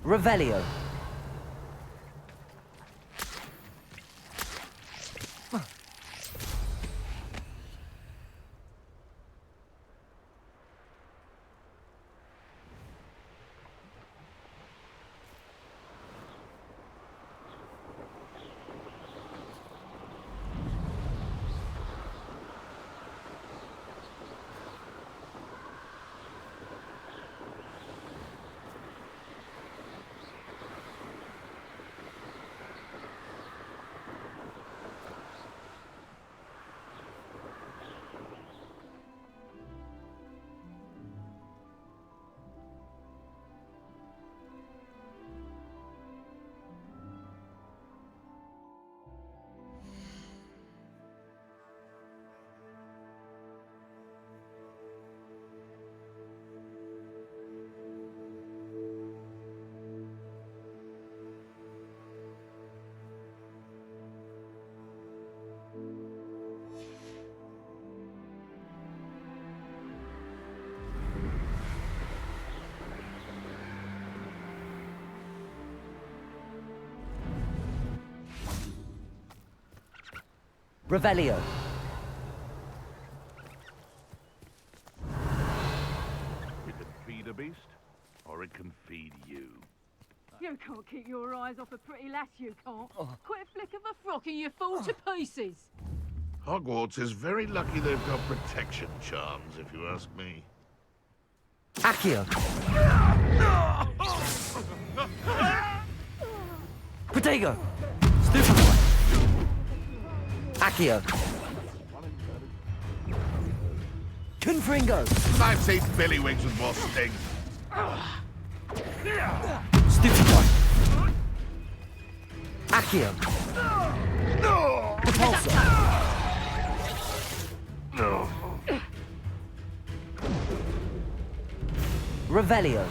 Revelio. Revelio. You can feed a beast, or it can feed you. You can't keep your eyes off a pretty lass, you can't. Quit a flick of a frock and you fall to pieces. Hogwarts is very lucky they've got protection charms, if you ask me. Accio. Protego. Stupid boy. Accio. Confringo. I've seen billywings with more sting. Stupid boy. Accio. Repulsor. Revelio.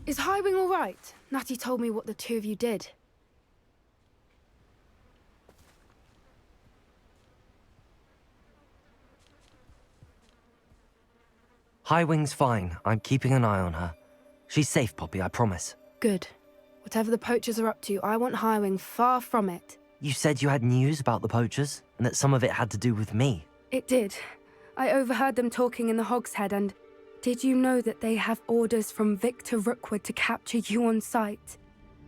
Is Highwing all right? Natty told me what the two of you did. Highwing's fine. I'm keeping an eye on her. She's safe, Poppy, I promise. Good. Whatever the poachers are up to, I want Highwing far from it. You said you had news about the poachers, and that some of it had to do with me. It did. I overheard them talking in the Hogshead, and did you know that they have orders from Victor Rookwood to capture you on sight?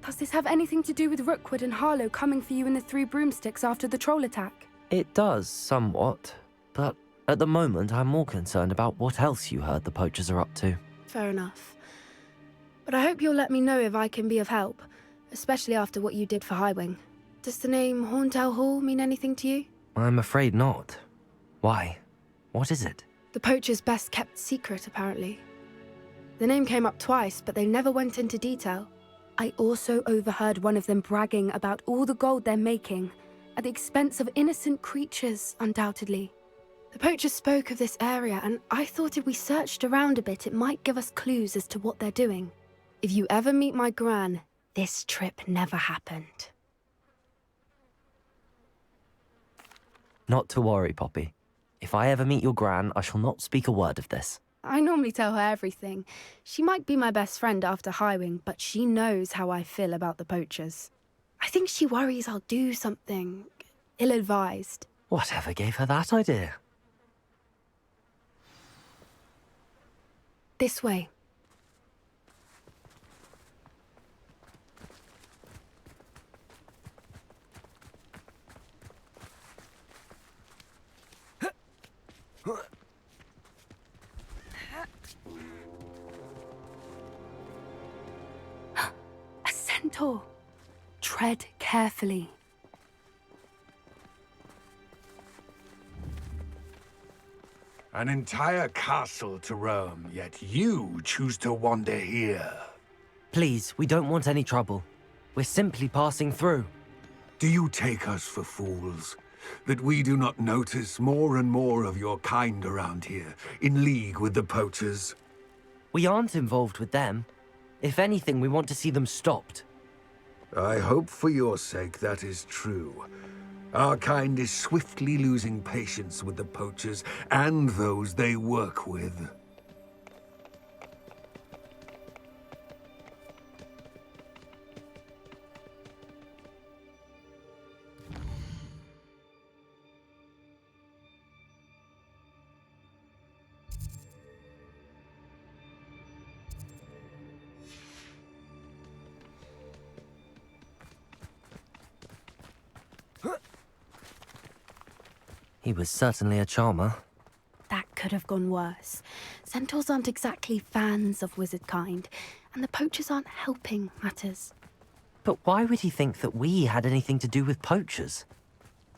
Does this have anything to do with Rookwood and Harlow coming for you in the Three Broomsticks after the troll attack? It does, somewhat. But at the moment, I'm more concerned about what else you heard the poachers are up to. Fair enough. But I hope you'll let me know if I can be of help, especially after what you did for Highwing. Does the name Horndale Hall mean anything to you? I'm afraid not. Why? What is it? The poacher's best kept secret, apparently. The name came up twice, but they never went into detail. I also overheard one of them bragging about all the gold they're making, at the expense of innocent creatures, undoubtedly. The poachers spoke of this area, and I thought if we searched around a bit, it might give us clues as to what they're doing. If you ever meet my gran, this trip never happened. Not to worry, Poppy. If I ever meet your gran, I shall not speak a word of this. I normally tell her everything. She might be my best friend after Highwing, but she knows how I feel about the poachers. I think she worries I'll do something ill-advised. Whatever gave her that idea? This way. A centaur. Tread carefully. An entire castle to roam, yet you choose to wander here. Please, we don't want any trouble. We're simply passing through. Do you take us for fools? That we do not notice more and more of your kind around here, in league with the poachers? We aren't involved with them. If anything, we want to see them stopped. I hope for your sake that is true. Our kind is swiftly losing patience with the poachers and those they work with. He was certainly a charmer. That could have gone worse. Centaurs aren't exactly fans of wizard kind, and the poachers aren't helping matters. But why would he think that we had anything to do with poachers?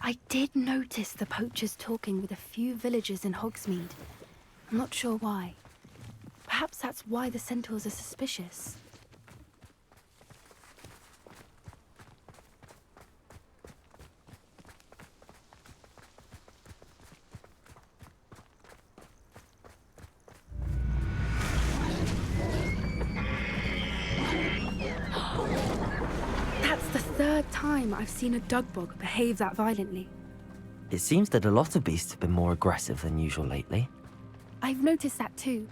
I did notice the poachers talking with a few villagers in Hogsmeade. I'm not sure why. Perhaps that's why the centaurs are suspicious. That's the third time I've seen a dugbog behave that violently. It seems that a lot of beasts have been more aggressive than usual lately. I've noticed that too.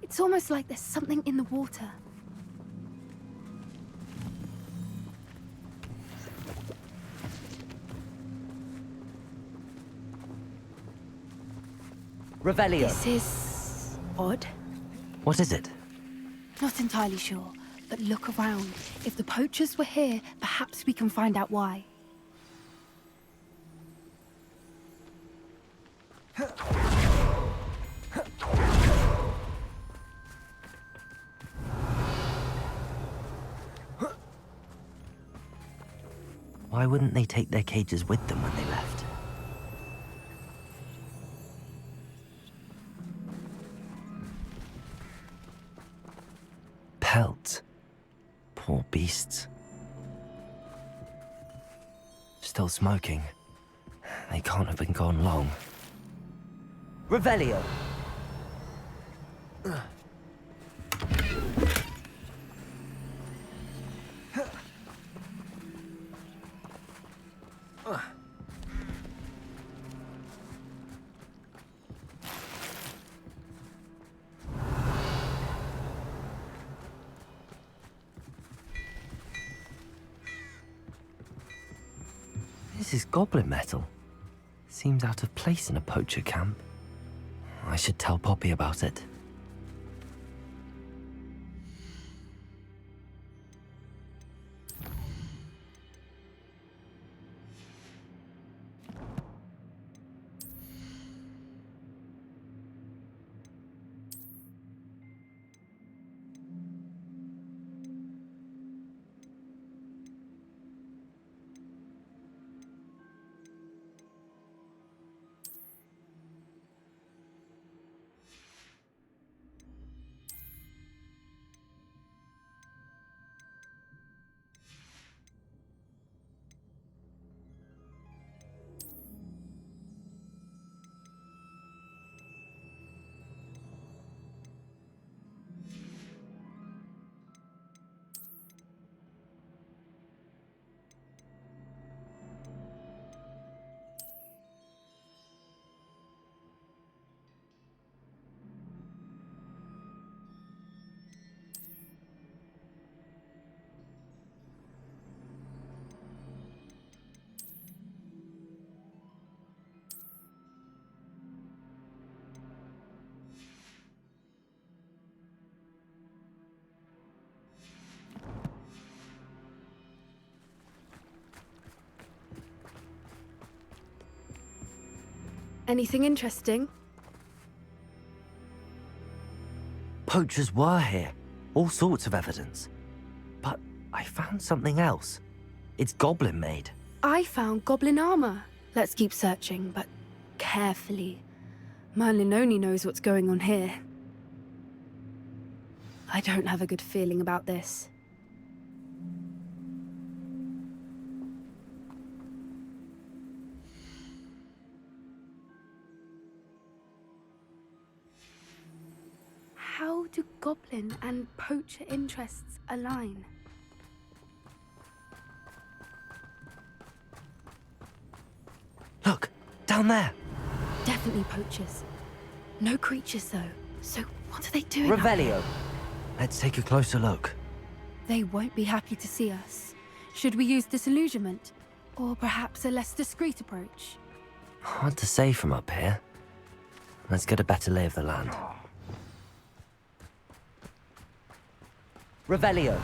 It's almost like there's something in the water. Revelio. This is odd. What is it? Not entirely sure, but look around. If the poachers were here, perhaps we can find out why. Why wouldn't they take their cages with them when they left? Pelts. Poor beasts. Still smoking. They can't have been gone long. Revelio. This is goblin metal. Seems out of place in a poacher camp. I should tell Poppy about it. Anything interesting? Poachers were here. All sorts of evidence. But I found something else. It's goblin made. I found goblin armor. Let's keep searching, but carefully. Merlin only knows what's going on here. I don't have a good feeling about this. How do goblin and poacher interests align? Look, down there. Definitely poachers. No creatures, though. So what are they doing? Revelio. Let's take a closer look. They won't be happy to see us. Should we use disillusionment? Or perhaps a less discreet approach? Hard to say from up here. Let's get a better lay of the land. Revelio.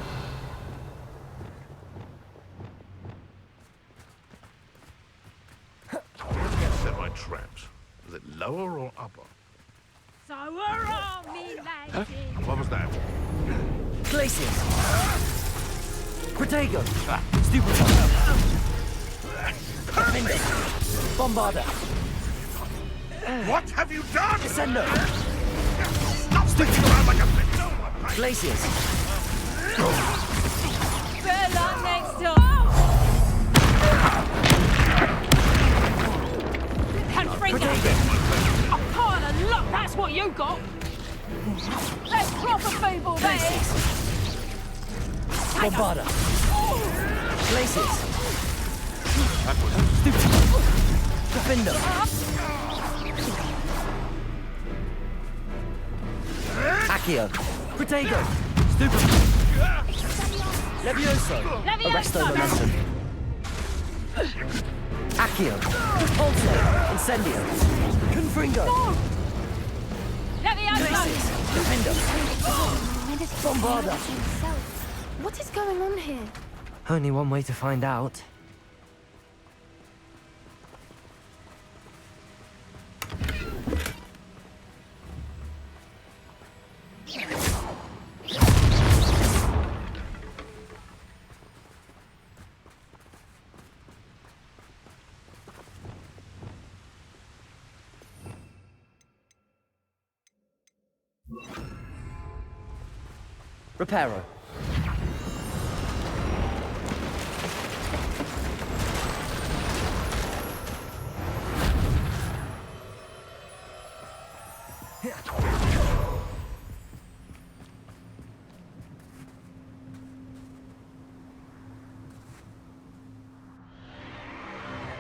Where do you set my traps? Is it lower or upper? So we're on me, lads. What was that? Glaciers. Protego. Stupefy. Bombarder. What have you done? Descendo. Stop sticking around like a bitch! Glaciers. Better luck next time. A pile of luck, that's what you got. That's proper feeble, that is. Bombarder. Glaciers. Defender. Accio. Protego. Stupefy. Levioso. Arresto momentum. Accio. Pulso. Incendio. Confringo. Glaciers. Defender. Bombarder. What is going on here? Only one way to find out. Reparo.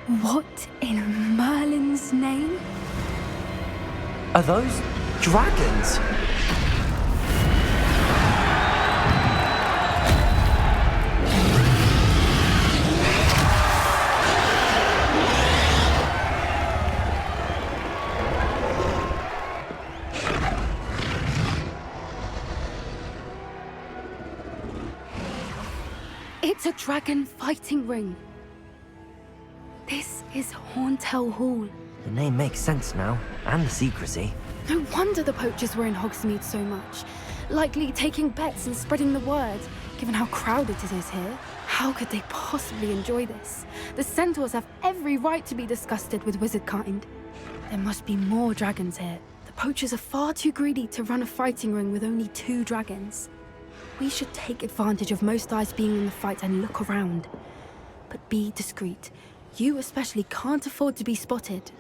What in Merlin's name? Are those dragons? It's a dragon fighting ring. This is Horntail Hall. The name makes sense now, and the secrecy. No wonder the poachers were in Hogsmeade so much. Likely taking bets and spreading the word, given how crowded it is here. How could they possibly enjoy this? The centaurs have every right to be disgusted with wizard kind. There must be more dragons here. The poachers are far too greedy to run a fighting ring with only 2 dragons. We should take advantage of most eyes being in the fight and look around. But be discreet. You especially can't afford to be spotted.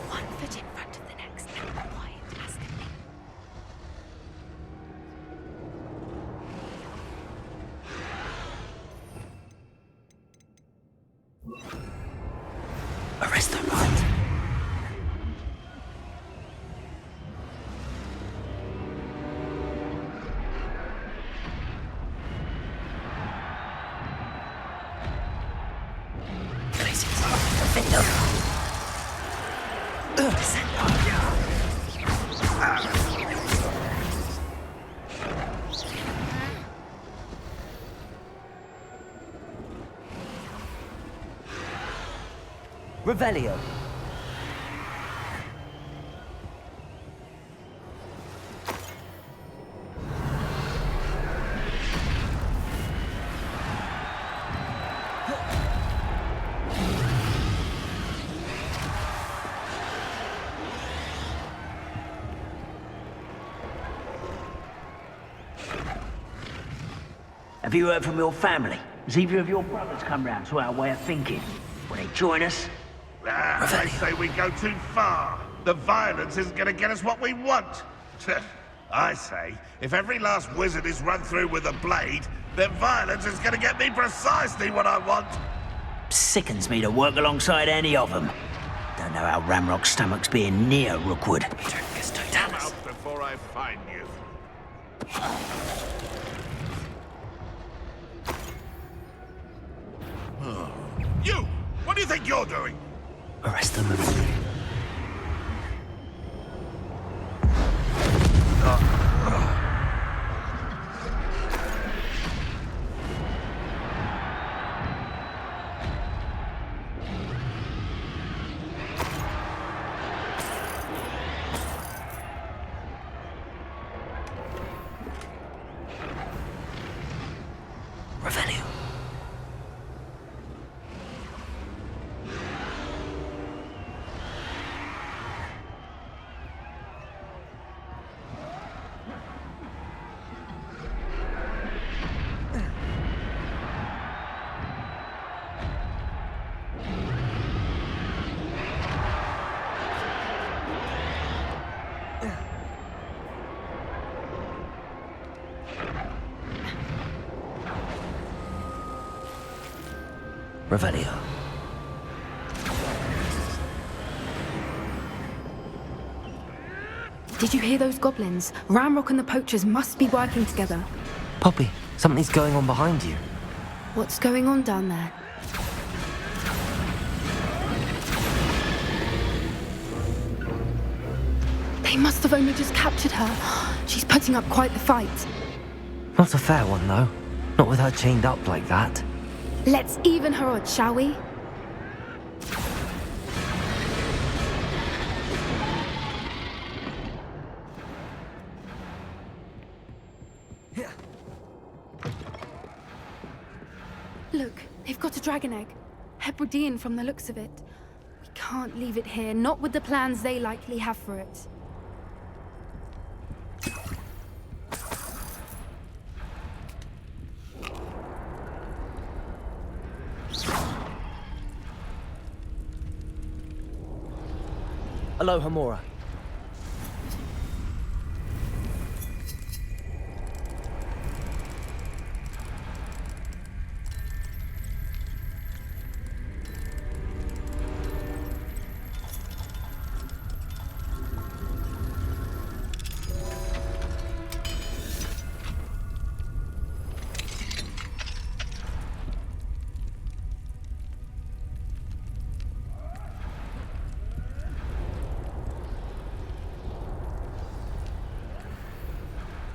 One foot in front of the next and quiet as can be. Arrest them, right? Revelio. Have you heard from your family? Has either of your brothers come round to our way of thinking? Will they join us? I say we go too far. The violence isn't going to get us what we want. I say, if every last wizard is run through with a blade, then violence is going to get me precisely what I want. Sickens me to work alongside any of them. Don't know how Ramrock's stomach's being near Rookwood. Come out before I find you. You! What do you think you're doing? Arrest them. Revelio. Revelio. Did you hear those goblins? Ramrock and the poachers must be working together. Poppy, something's going on behind you. What's going on down there? They must have only just captured her. She's putting up quite the fight. Not a fair one, though. Not with her chained up like that. Let's even her odds, shall we? Look, they've got a dragon egg. Hebridean from the looks of it. We can't leave it here, not with the plans they likely have for it. Aloha Mora.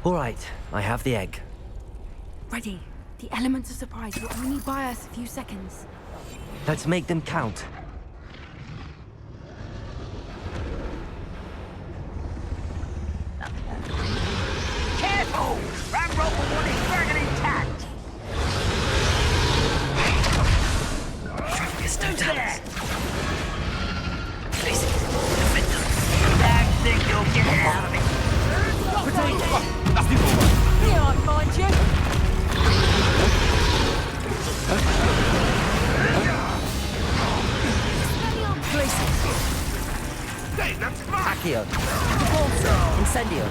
All right, I have the egg. Ready. The elements of surprise will only buy us a few seconds. Let's make them count. Careful! Ramrock will want his dragon intact! Trafficus totalis. Don't think you'll get it out of it. Here I find you. Hey, that's fine! Accio. Incendio.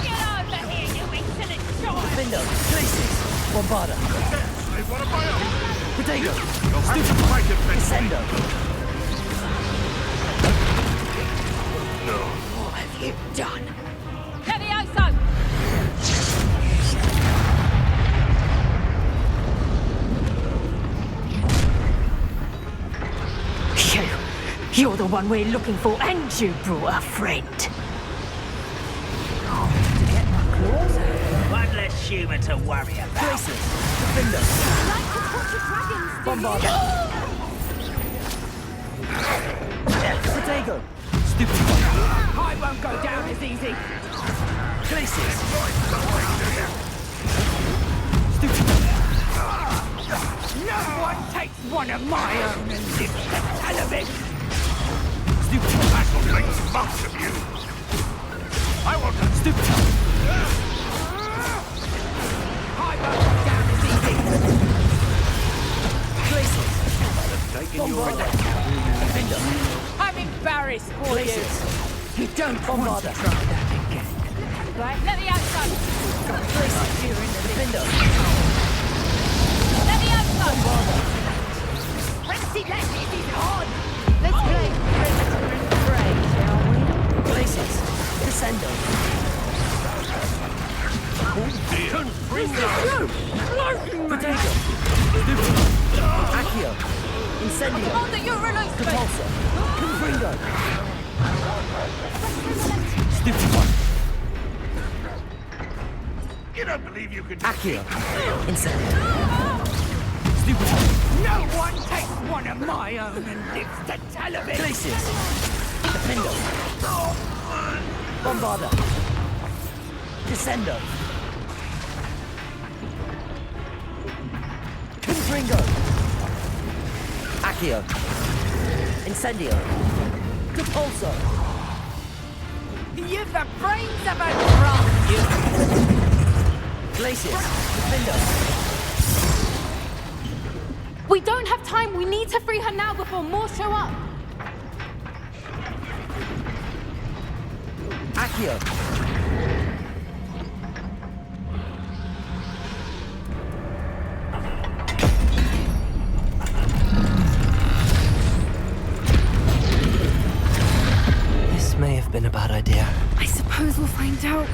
Get over here, you insolent child! Bindo. Places. Bombarda. They want to buy up! Potato. You'll have to fight it, then. Descendo. What have you done? Levioso! You're the one we're looking for, and you brought a friend. One less human to worry about. Places. Bindo. Bombarda. Potato. Stupid one. I won't go down as easy. Places. Stupid one. No one takes one of my own and lives to tell of it. Stupid one. That'll make smart of you! I want to... Stupid one. I won't go down as easy. Places. Taking your Bombarda. Bindo. I'm embarrassed for Places. you. You don't want Bombarda. to try that again. Right, Levioso! Places. Bindo. Levioso! Bombarda. Frenzy Left is on! Let's play Predator and Prey, shall we? Places. Descendo. Potato. Accio. Incendio. Commander, you release me! Repulsor. Confringo. Stupid one. You don't believe you can... Accio. Incendio. Stupid one. No one takes one of my own and lives to tell of it! Places. Defendo. Bombarda. Descendo. Confringo. Accio. Incendio. Repulsor. You've the brains of a drum, you! Glacius. Defendo. We don't have time. We need to free her now before more show up. Accio. This may have been a bad idea. I suppose we'll find out.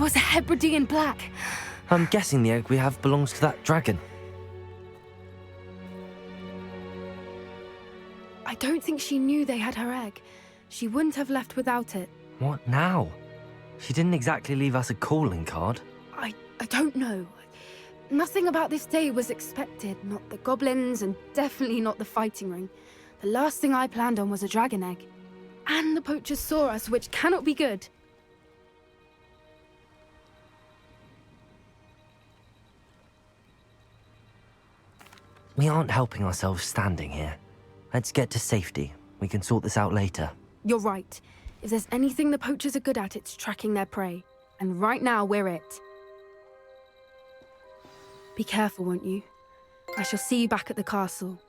was a Hebridean black. I'm guessing the egg we have belongs to that dragon. I don't think she knew they had her egg. She wouldn't have left without it. What now? She didn't exactly leave us a calling card. I don't know. Nothing about this day was expected. Not the goblins, and definitely not the fighting ring. The last thing I planned on was a dragon egg. And the poachers saw us, which cannot be good. We aren't helping ourselves standing here. Let's get to safety. We can sort this out later. You're right. If there's anything the poachers are good at, it's tracking their prey. And right now, we're it. Be careful, won't you? I shall see you back at the castle.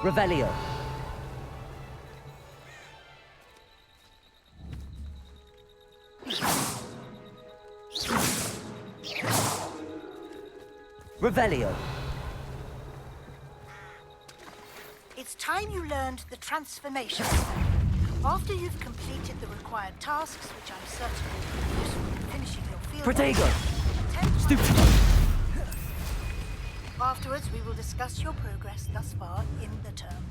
Revelio. Revelio. It's time you learned the transformation. After you've completed the required tasks, which I'm certain will be useful in finishing your field. Protego. Stupid. Afterwards, we will discuss your progress thus far in the term.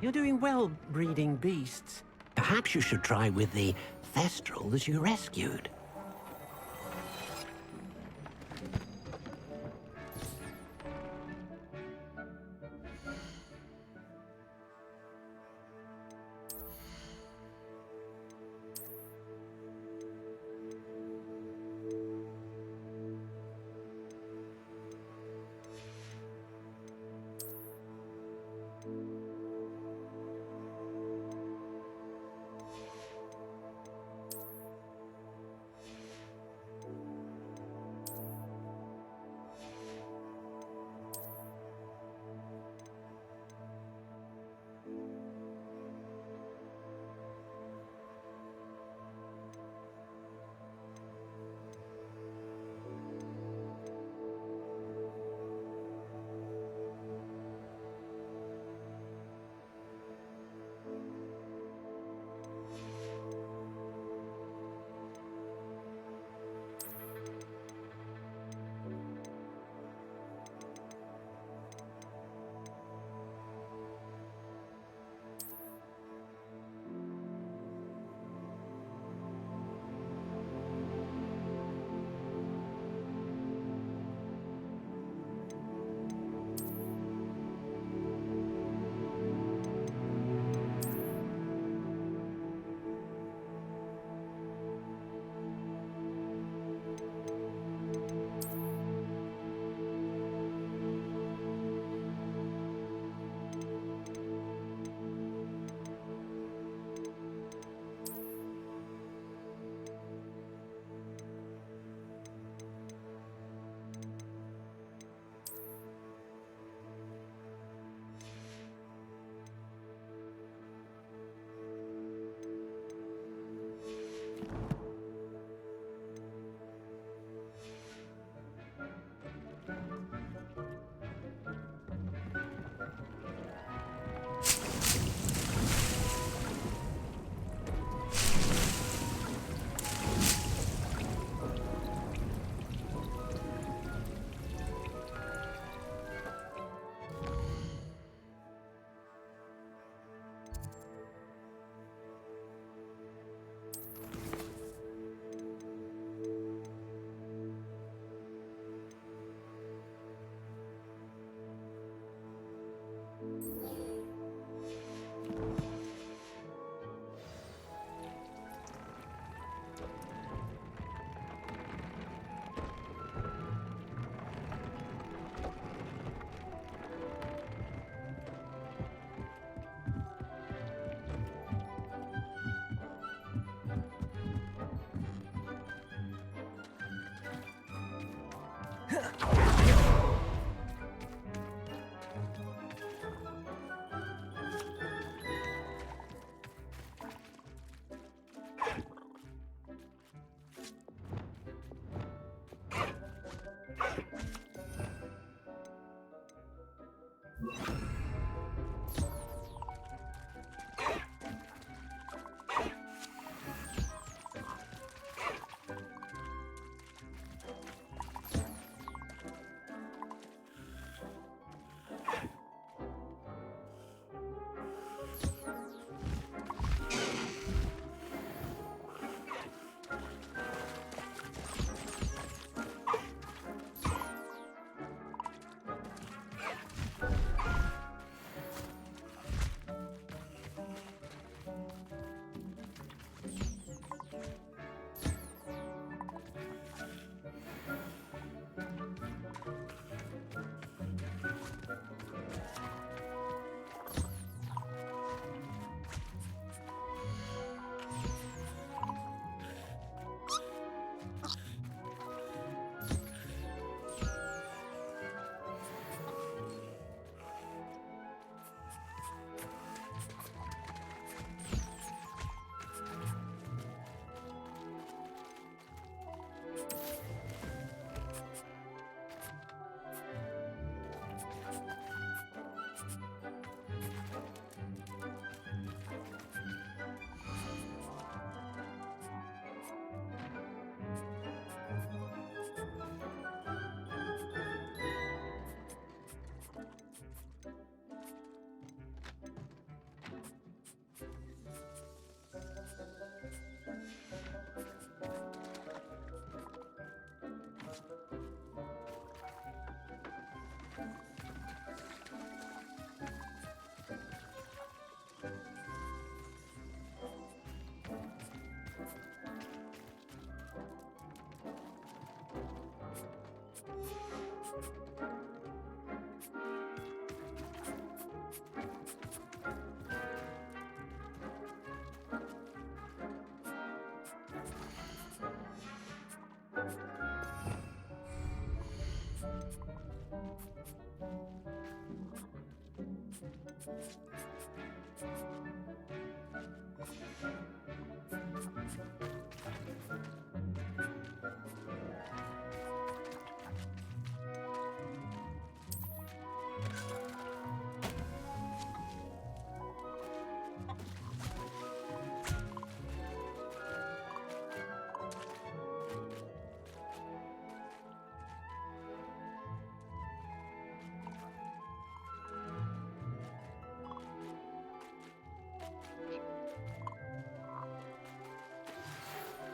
You're doing well breeding beasts. Perhaps you should try with the Thestral that you rescued.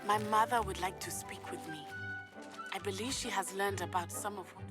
My mother would like to speak with me. I believe she has learned about some of what...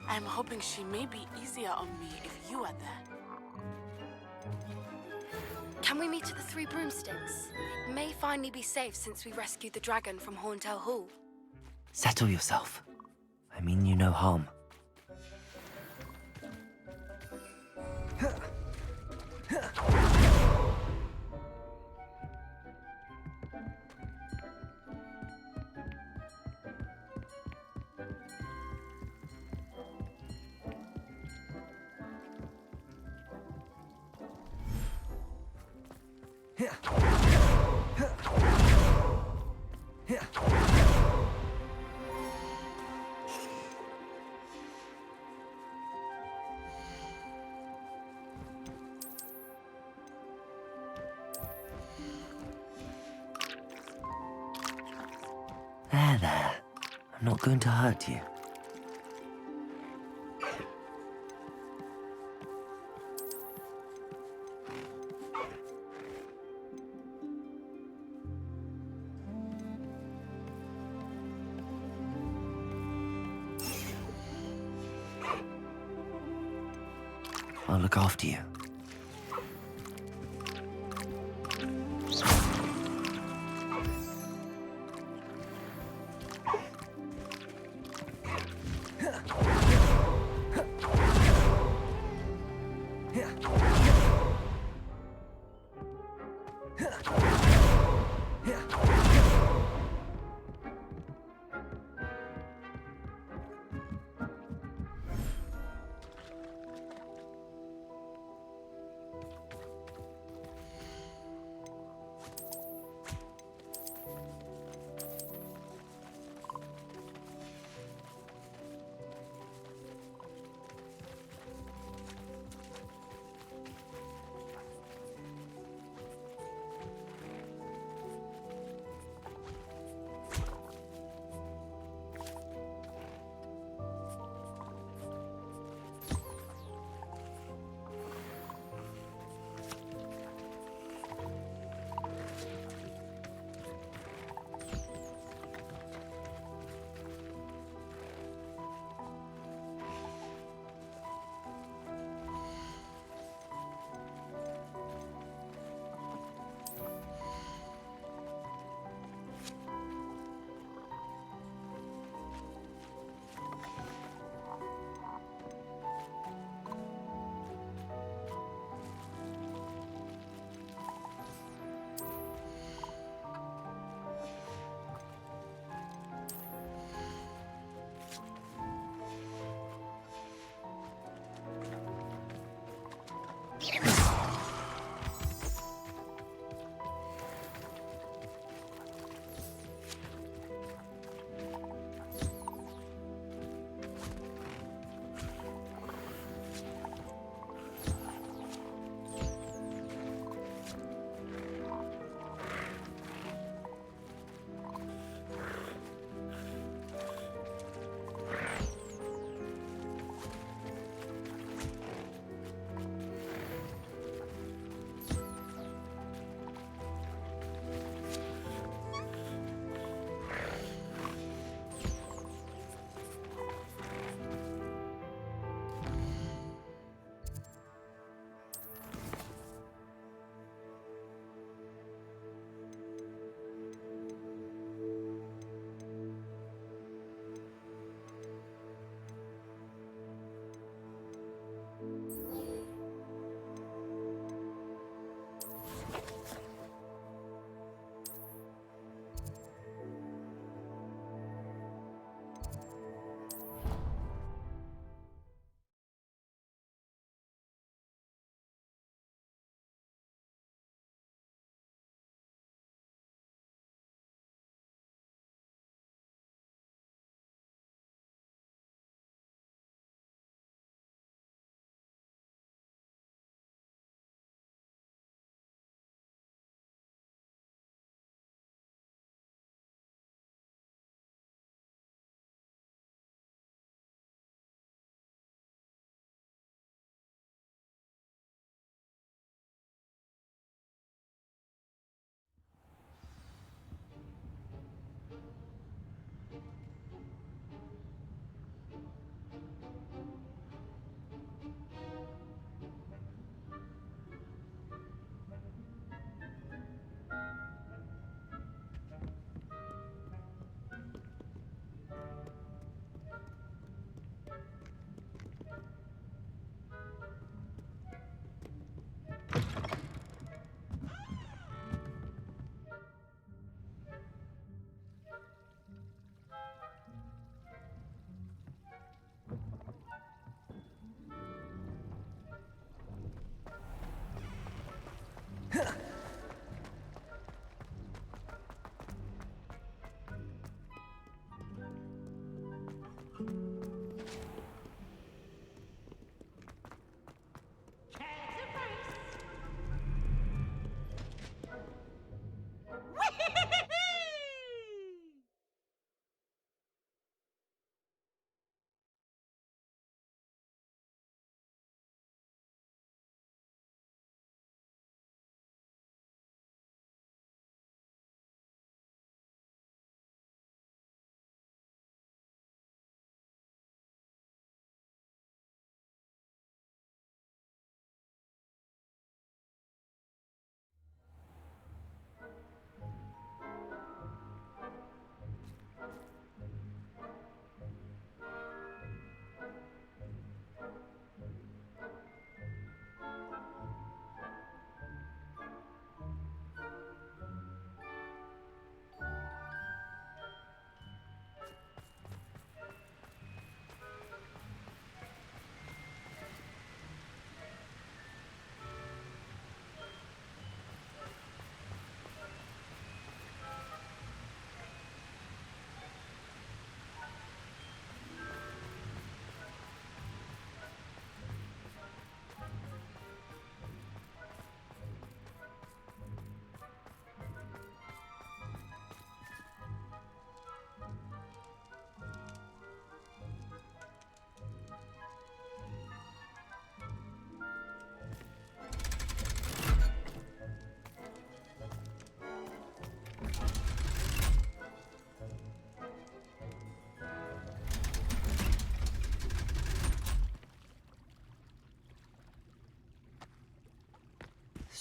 I'm hoping she may be easier on me if you are there. Can we meet at the Three Broomsticks? It may finally be safe since we rescued the dragon from Horntail Hall. Settle yourself. I mean you no harm. There. I'm not going to hurt you. I'll look after you.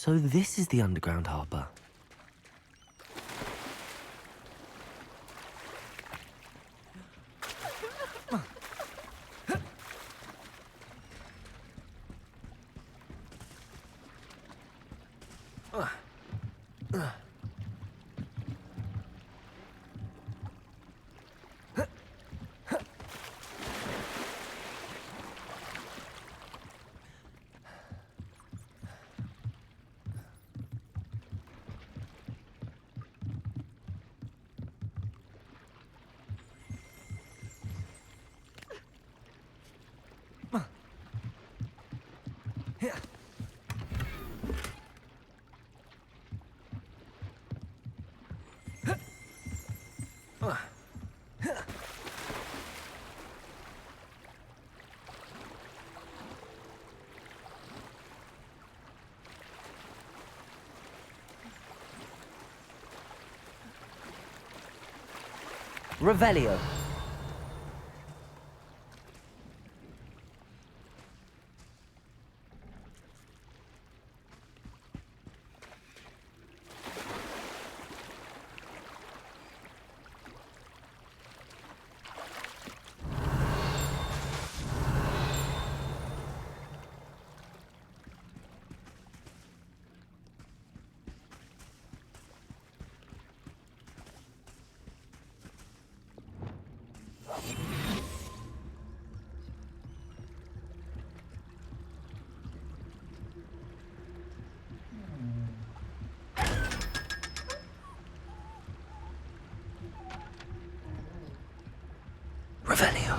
So this is the underground harbour. Revelio. Revelio.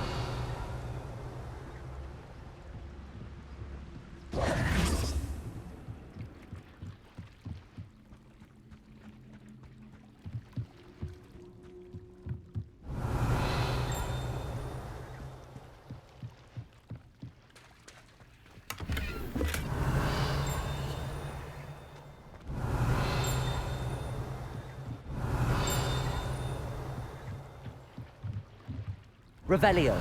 Revelio.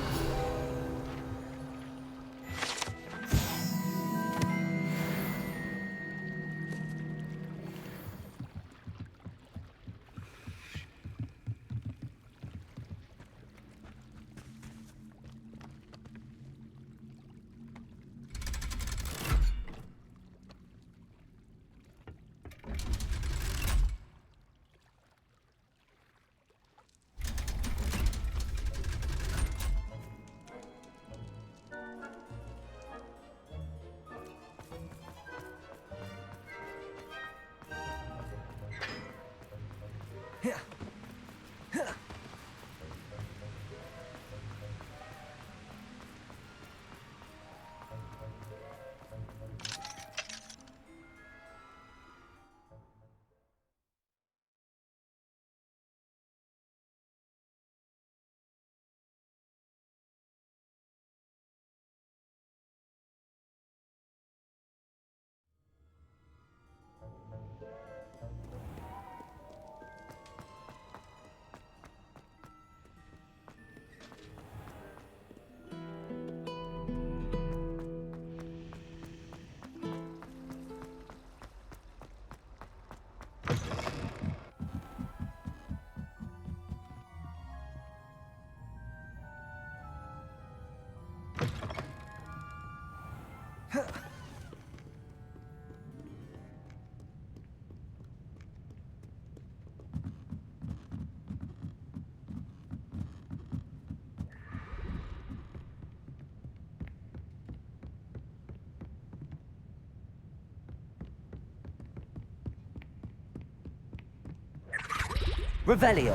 Revelio.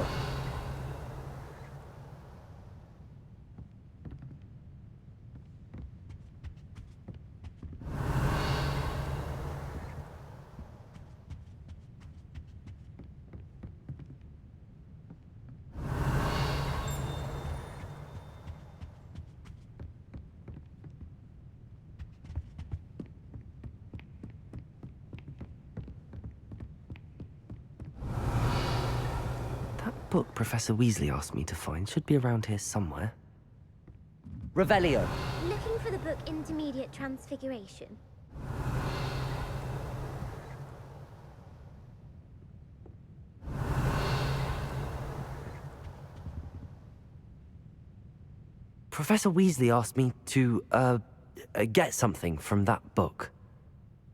That book Professor Weasley asked me to find should be around here somewhere. Revelio. Looking for the book Intermediate Transfiguration. Professor Weasley asked me to, get something from that book.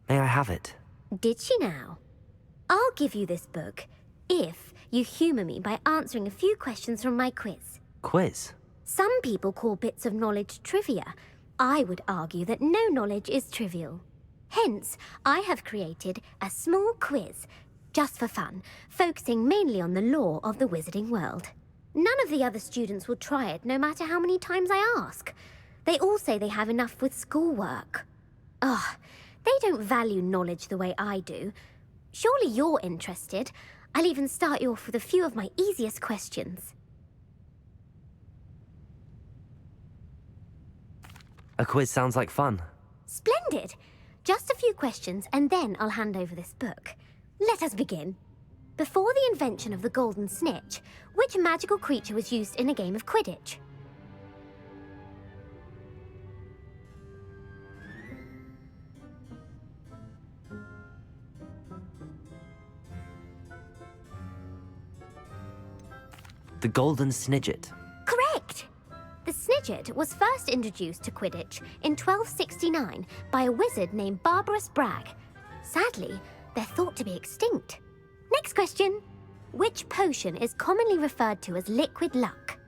May I have it? Did she now? I'll give you this book if you humour me by answering a few questions from my quiz. Quiz? Some people call bits of knowledge trivia. I would argue that no knowledge is trivial. Hence, I have created a small quiz, just for fun, focusing mainly on the lore of the wizarding world. None of the other students will try it, no matter how many times I ask. They all say they have enough with schoolwork. Ugh, they don't value knowledge the way I do. Surely you're interested. I'll even start you off with a few of my easiest questions. A quiz sounds like fun. Splendid! Just a few questions, and then I'll hand over this book. Let us begin. Before the invention of the golden snitch, which magical creature was used in a game of Quidditch? The Golden Snidget. Correct! The Snidget was first introduced to Quidditch in 1269 by a wizard named Barbarous Bragg. Sadly, they're thought to be extinct. Next question. Which potion is commonly referred to as liquid luck?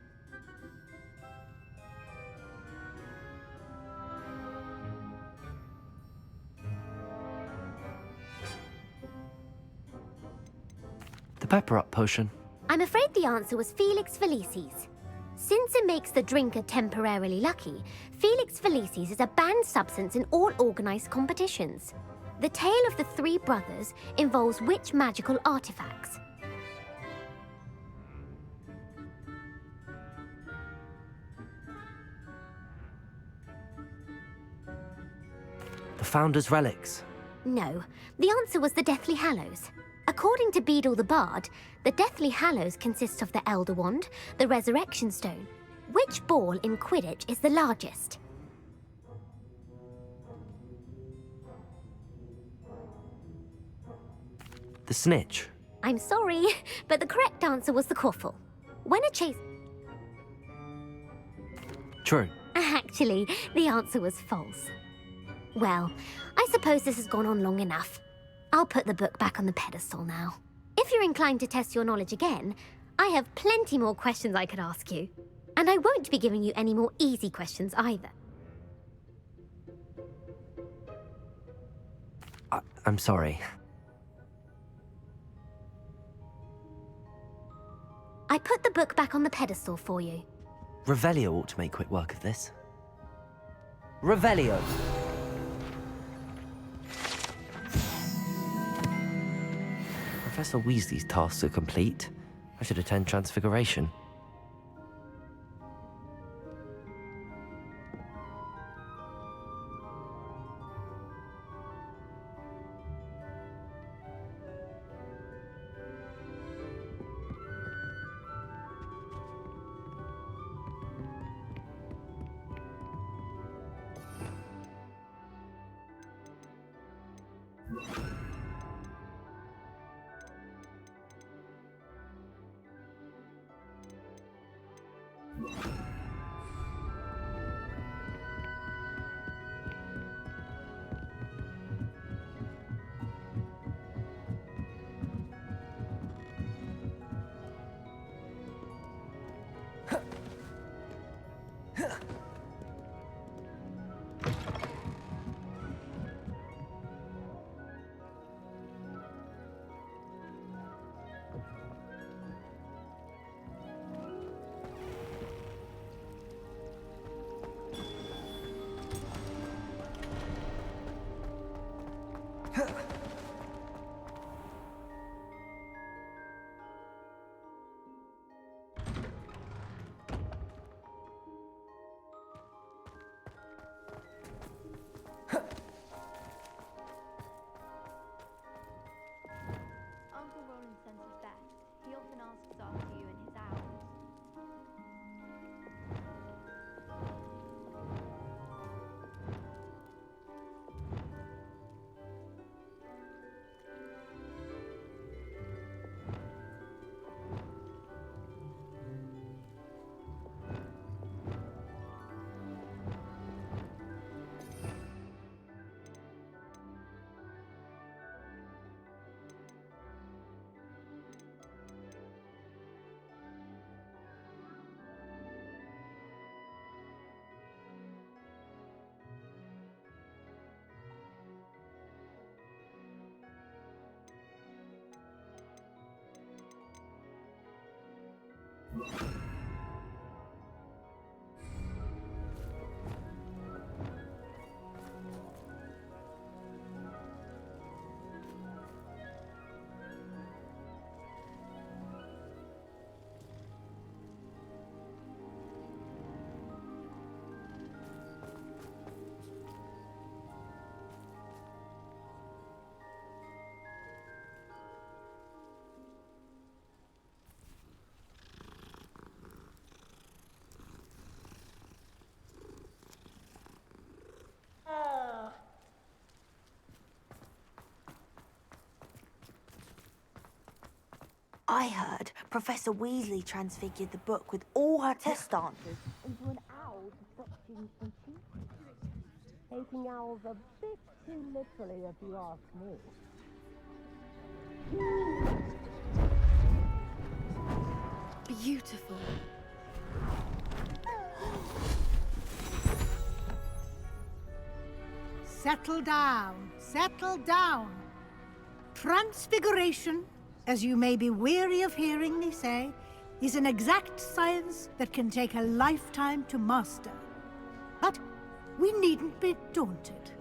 The Pepper Up potion. I'm afraid the answer was Felix Felicis. Since it makes the drinker temporarily lucky, Felix Felicis is a banned substance in all organised competitions. The tale of the three brothers involves which magical artifacts? The Founder's Relics. No, the answer was the Deathly Hallows. According to Beadle the Bard, the Deathly Hallows consists of the Elder Wand, the Resurrection Stone. Which ball in Quidditch is the largest? The Snitch. I'm sorry, but the correct answer was the Quaffle. When a chase... True. Actually, the answer was false. Well, I suppose this has gone on long enough. I'll put the book back on the pedestal now. If you're inclined to test your knowledge again, I have plenty more questions I could ask you. And I won't be giving you any more easy questions either. I'm sorry. I put the book back on the pedestal for you. Revelio ought to make quick work of this. Revelio! Professor Weasley's tasks are complete. I should attend Transfiguration. I heard Professor Weasley transfigured the book with all her test answers into an owl to stop students from cheating. Taking owls a bit too literally, if you ask me. Beautiful. Settle down, settle down. Transfiguration, as you may be weary of hearing me say, is an exact science that can take a lifetime to master. But we needn't be daunted.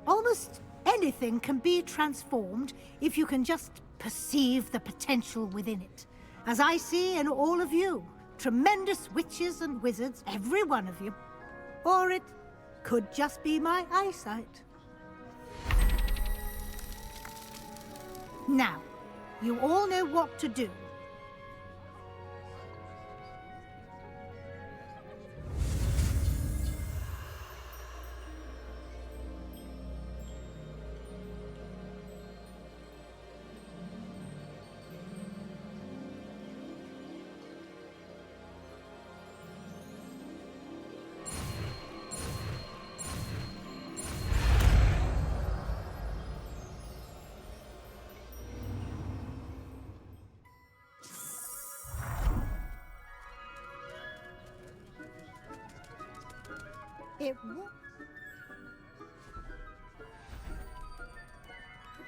Almost anything can be transformed if you can just perceive the potential within it. As I see in all of you, tremendous witches and wizards, every one of you. Or it could just be my eyesight. Now, you all know what to do.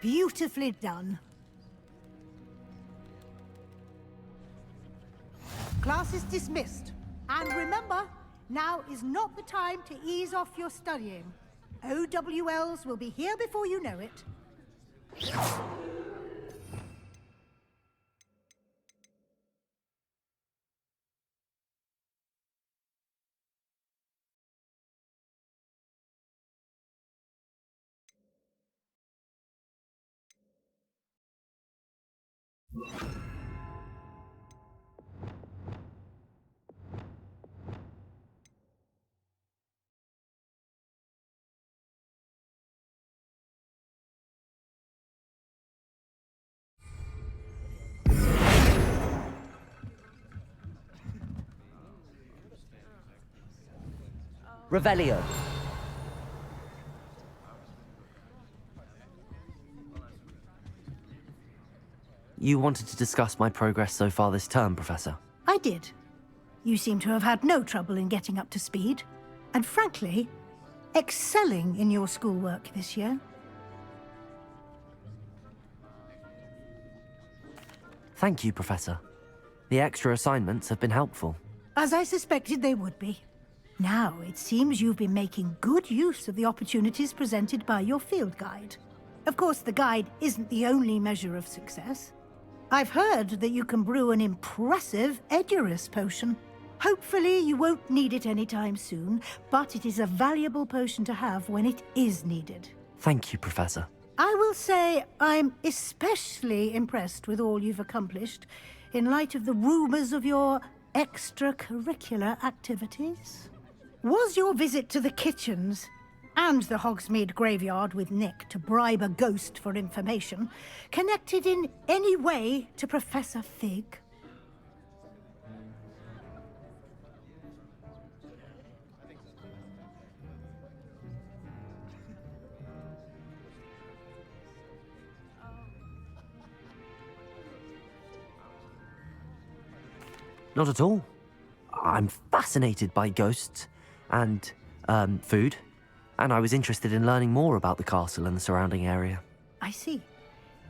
Beautifully done. Class is dismissed. And remember, now is not the time to ease off your studying. OWLs will be here before you know it. Revelio. You wanted to discuss my progress so far this term, Professor? I did. You seem to have had no trouble in getting up to speed. And frankly, excelling in your schoolwork this year. Thank you, Professor. The extra assignments have been helpful. As I suspected they would be. Now, it seems you've been making good use of the opportunities presented by your field guide. Of course, the guide isn't the only measure of success. I've heard that you can brew an impressive Edurus potion. Hopefully, you won't need it anytime soon, but it is a valuable potion to have when it is needed. Thank you, Professor. I will say I'm especially impressed with all you've accomplished in light of the rumors of your extracurricular activities. Was your visit to the kitchens and the Hogsmeade graveyard with Nick to bribe a ghost for information connected in any way to Professor Fig? Not at all. I'm fascinated by ghosts and, food, and I was interested in learning more about the castle and the surrounding area. I see.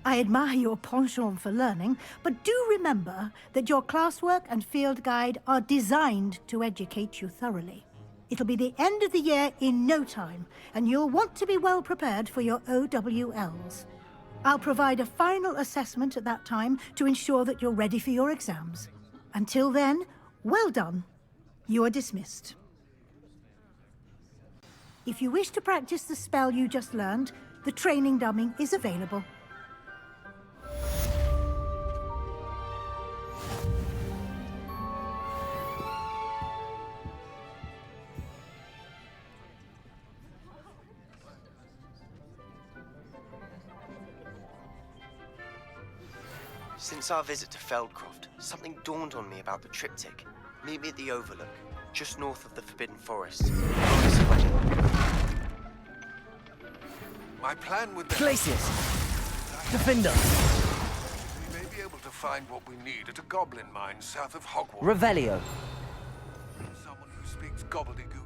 I admire your penchant for learning, but do remember that your classwork and field guide are designed to educate you thoroughly. It'll be the end of the year in no time, and you'll want to be well prepared for your OWLs. I'll provide a final assessment at that time to ensure that you're ready for your exams. Until then, well done. You are dismissed. If you wish to practice the spell you just learned, the training dummy is available. Since our visit to Feldcroft, something dawned on me about the triptych. Meet me at the Overlook, just north of the Forbidden Forest. My plan with the... Glacius! Defender! We may be able to find what we need at a goblin mine south of Hogwarts. Revelio! Someone who speaks gobbledygook.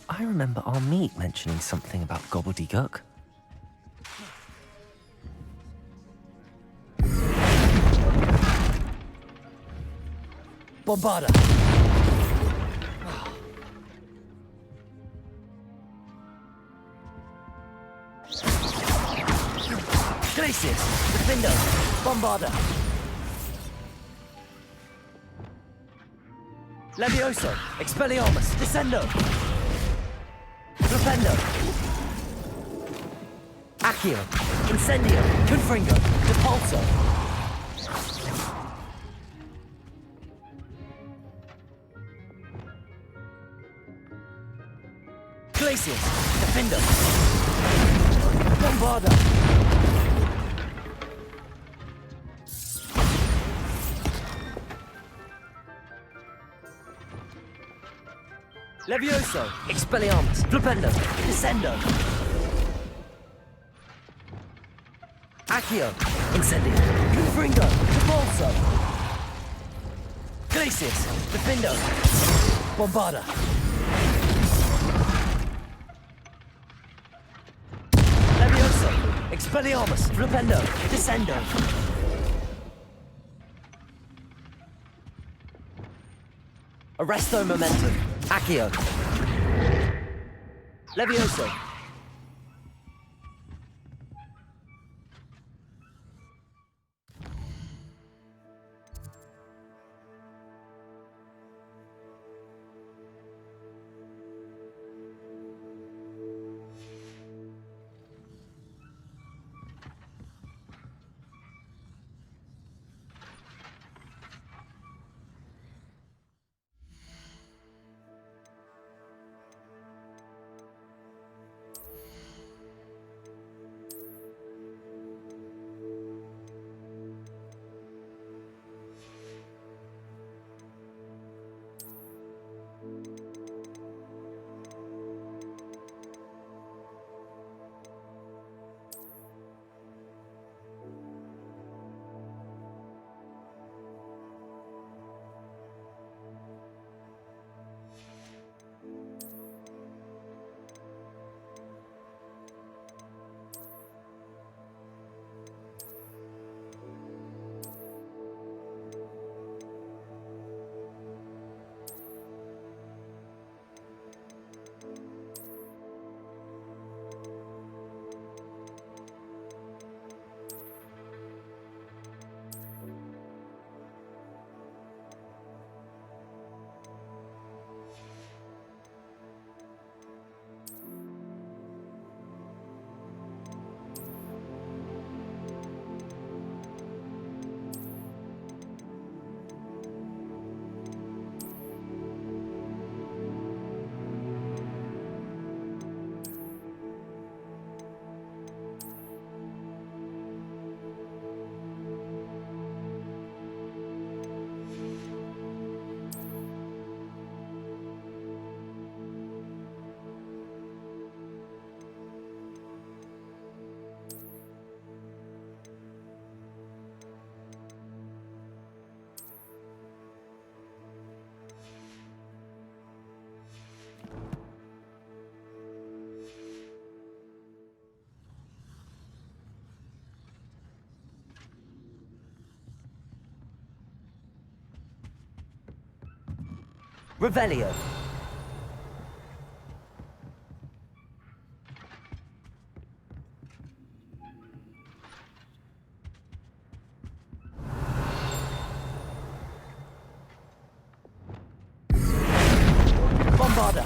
I remember our meet mentioning something about gobbledygook. Bombarda! Glacius! Defender! Bombarda! Levioso! Expelliarmus! Descendo! Flipendo! Accio! Incendio! Confringo! Depulso! Glacius! Defender! Bombarda! Levioso! Expelliarmus! Flipendo! Descendo! Accio! Incendio! Confringo! Depulso! Glacius! Defendo! Bombarda! Levioso! Expelliarmus! Flipendo! Descendo! Arresto Momentum! Accio! Levioso! Revelio. Bombarda.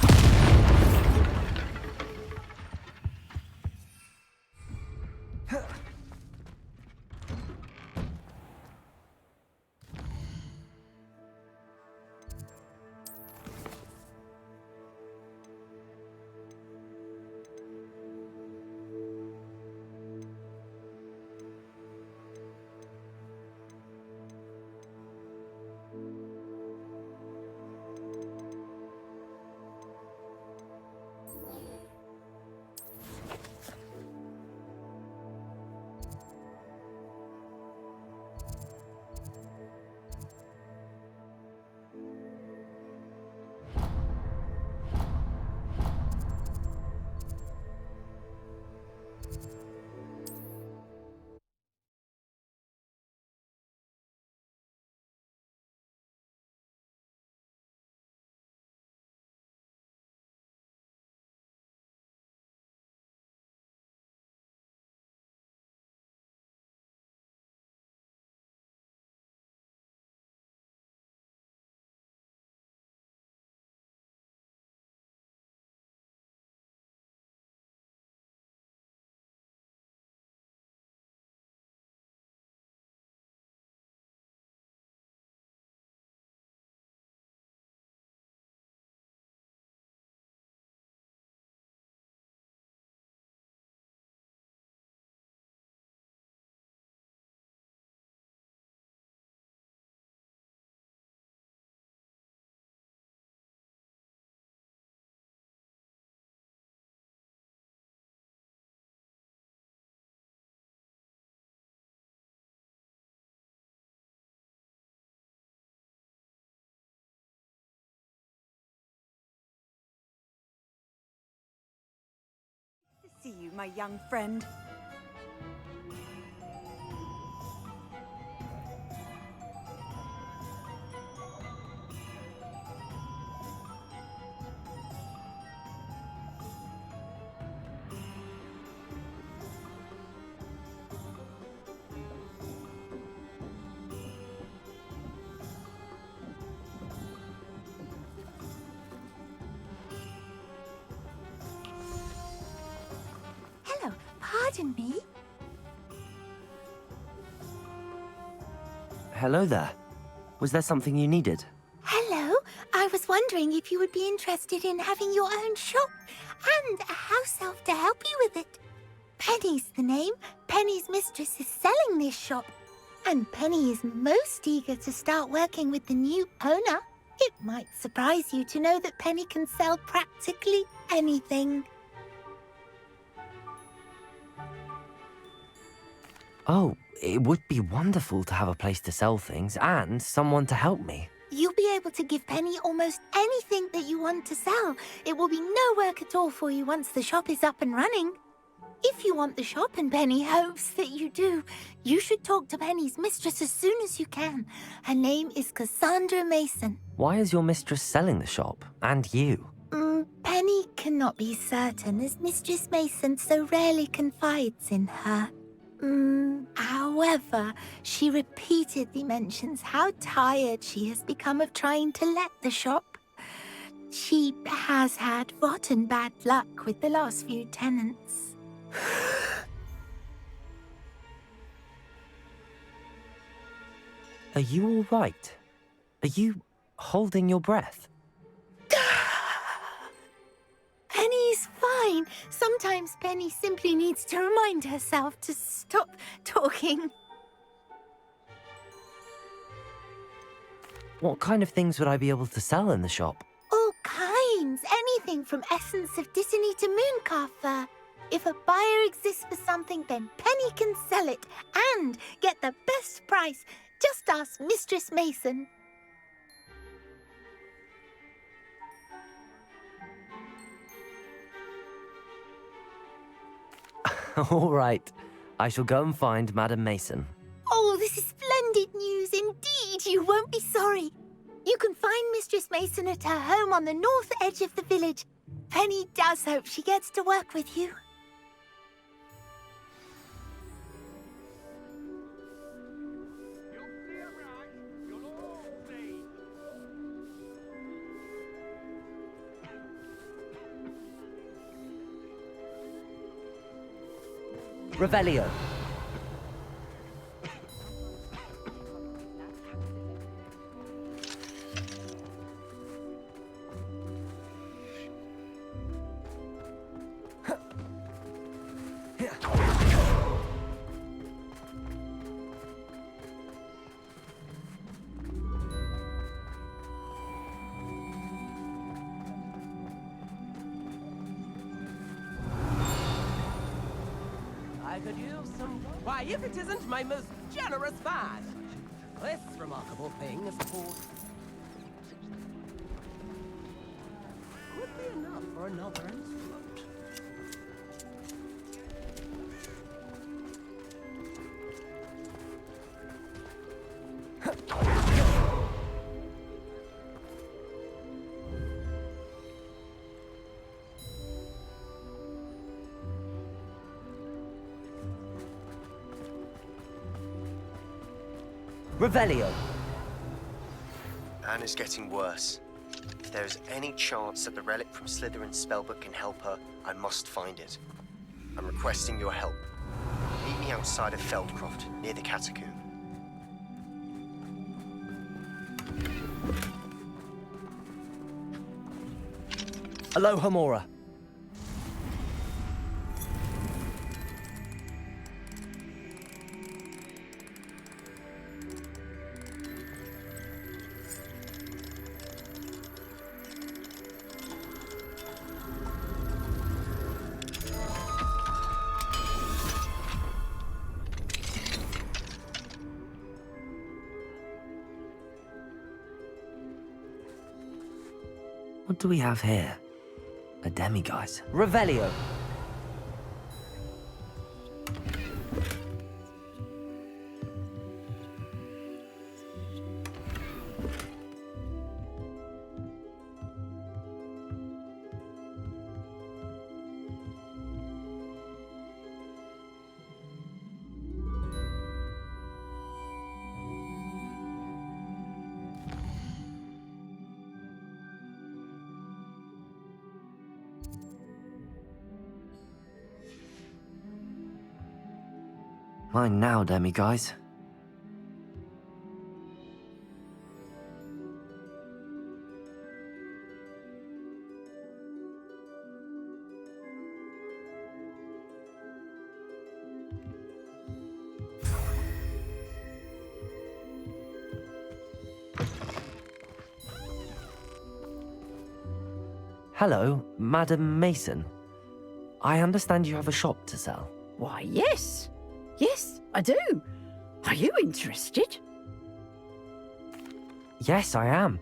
See you, my young friend. Hello, pardon me? Hello there. Was there something you needed? Hello, I was wondering if you would be interested in having your own shop and a house elf to help you with it. Penny's the name. Penny's mistress is selling this shop, and Penny is most eager to start working with the new owner. It might surprise you to know that Penny can sell practically anything. Oh, it would be wonderful to have a place to sell things and someone to help me. You'll be able to give Penny almost anything that you want to sell. It will be no work at all for you once the shop is up and running. If you want the shop and Penny hopes that you do, you should talk to Penny's mistress as soon as you can. Her name is Cassandra Mason. Why is your mistress selling the shop? And you? Penny cannot be certain, as Mistress Mason so rarely confides in her. However, she repeatedly mentions how tired she has become of trying to let the shop. She has had rotten bad luck with the last few tenants. Are you all right? Are you holding your breath? Penny's fine. Sometimes Penny simply needs to remind herself to stop talking. What kind of things would I be able to sell in the shop? All kinds. Anything from essence of Disney to mooncalf fur. If a buyer exists for something, then Penny can sell it and get the best price. Just ask Mistress Mason. All right. I shall go and find Madam Mason. Oh, this is splendid news indeed. You won't be sorry. You can find Mistress Mason at her home on the north edge of the village. Penny does hope she gets to work with you. Revelio. I could use some... Why, if it isn't my most generous bard! This remarkable thing is called... Could be enough for another instrument. Revelio. Anne is getting worse. If there is any chance that the relic from Slytherin's spellbook can help her, I must find it. I'm requesting your help. Meet me outside of Feldcroft, near the catacomb. Aloha Mora. What do we have here? A demiguise. Revelio. Mine now, demiguise. Hello, Madam Mason. I understand you have a shop to sell. Why, yes. Yes, I do. Are you interested? Yes, I am.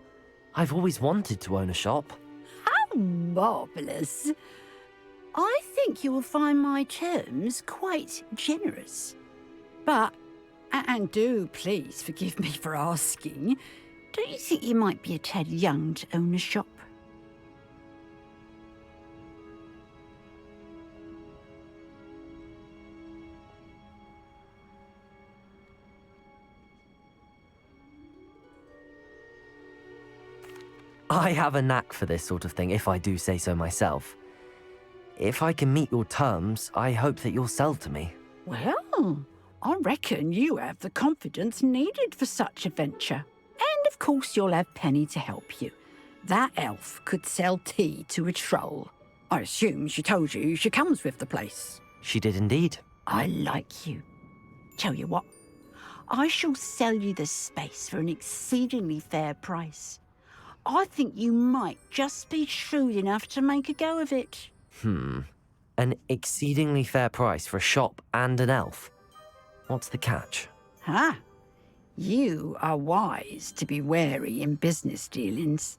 I've always wanted to own a shop. How marvellous. I think you will find my terms quite generous. But, and do please forgive me for asking, don't you think you might be a tad young to own a shop? I have a knack for this sort of thing, if I do say so myself. If I can meet your terms, I hope that you'll sell to me. Well, I reckon you have the confidence needed for such a venture. And of course you'll have Penny to help you. That elf could sell tea to a troll. I assume she told you she comes with the place. She did indeed. I like you. Tell you what, I shall sell you the space for an exceedingly fair price. I think you might just be shrewd enough to make a go of it. An exceedingly fair price for a shop and an elf. What's the catch? You are wise to be wary in business dealings.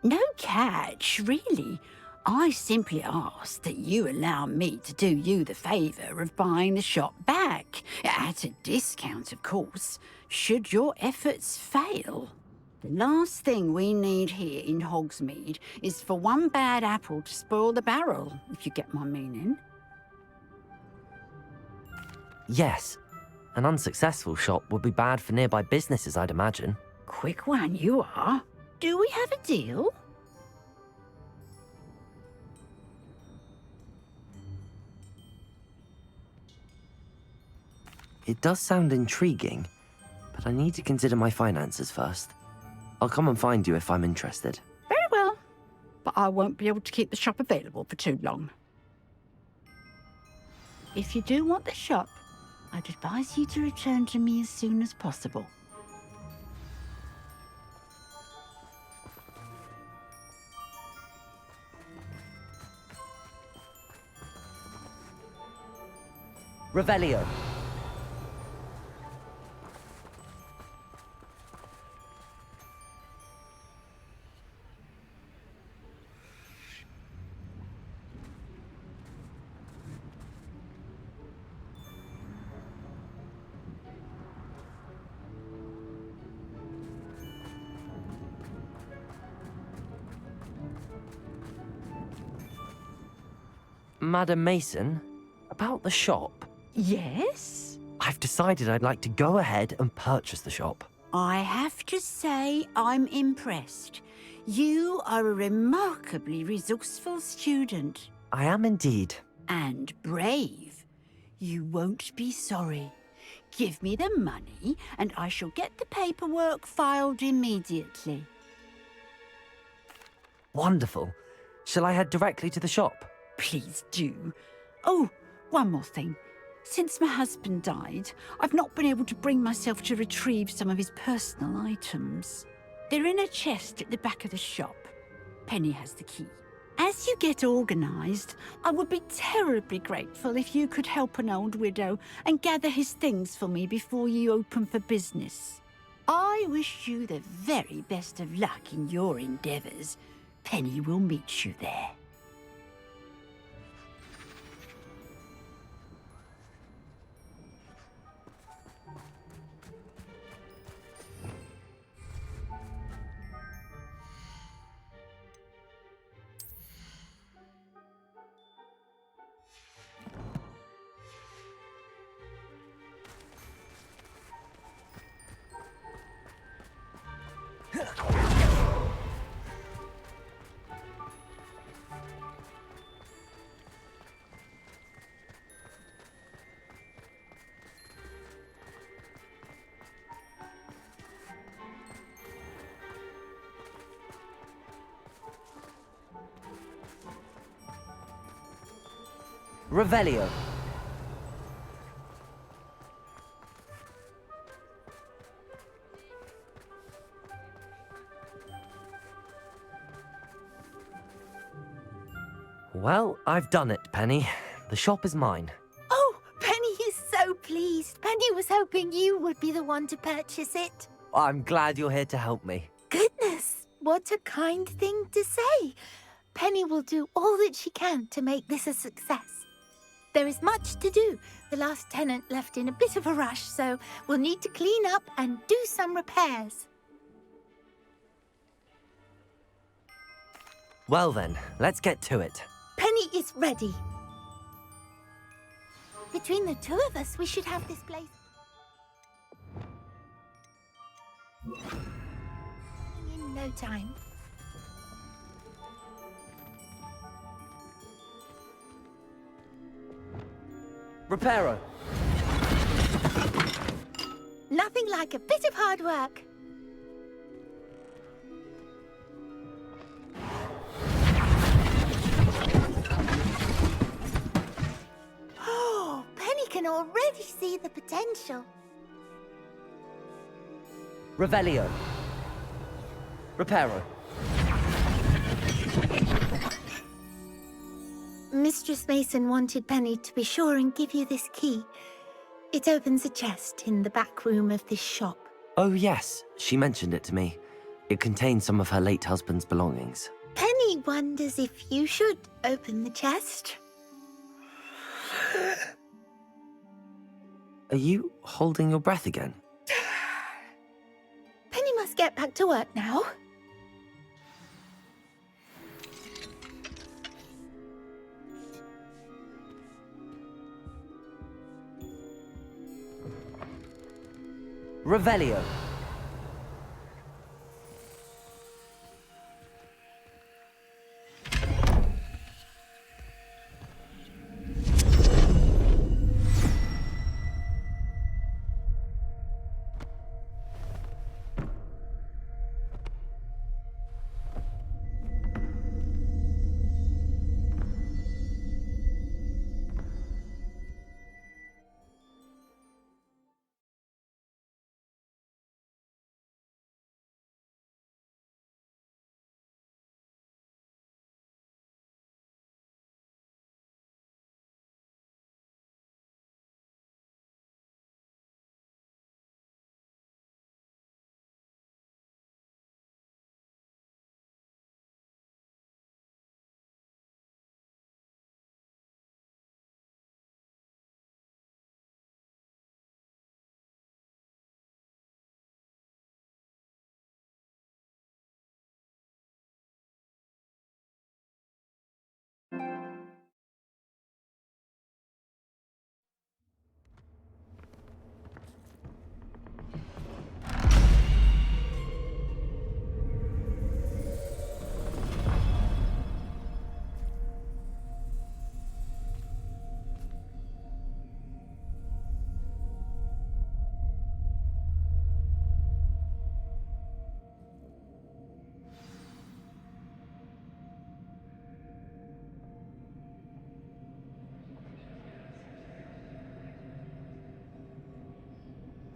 No catch, really. I simply ask that you allow me to do you the favour of buying the shop back, at a discount, of course, should your efforts fail. The last thing we need here in Hogsmeade is for one bad apple to spoil the barrel, if you get my meaning. Yes, an unsuccessful shop would be bad for nearby businesses, I'd imagine. Quick one, you are. Do we have a deal? It does sound intriguing, but I need to consider my finances first. I'll come and find you if I'm interested. Very well, but I won't be able to keep the shop available for too long. If you do want the shop, I'd advise you to return to me as soon as possible. Revelio. Madam Mason, about the shop. Yes? I've decided I'd like to go ahead and purchase the shop. I have to say I'm impressed. You are a remarkably resourceful student. I am indeed. And brave. You won't be sorry. Give me the money, and I shall get the paperwork filed immediately. Wonderful. Shall I head directly to the shop? Please do. Oh, one more thing. Since my husband died, I've not been able to bring myself to retrieve some of his personal items. They're in a chest at the back of the shop. Penny has the key. As you get organised, I would be terribly grateful if you could help an old widow and gather his things for me before you open for business. I wish you the very best of luck in your endeavours. Penny will meet you there. Revelio. Well, I've done it, Penny. The shop is mine. Oh, Penny is so pleased. Penny was hoping you would be the one to purchase it. I'm glad you're here to help me. Goodness, what a kind thing to say. Penny will do all that she can to make this a success. There is much to do. The last tenant left in a bit of a rush, so we'll need to clean up and do some repairs. Well then, let's get to it. Penny is ready. Between the two of us, we should have this place in no time. Reparo. Nothing like a bit of hard work. Oh, Penny can already see the potential. Revelio. Reparo. Mistress Mason wanted Penny to be sure and give you this key. It opens a chest in the back room of this shop. Oh yes, she mentioned it to me. It contains some of her late husband's belongings. Penny wonders if you should open the chest. Are you holding your breath again? Penny must get back to work now. Revelio.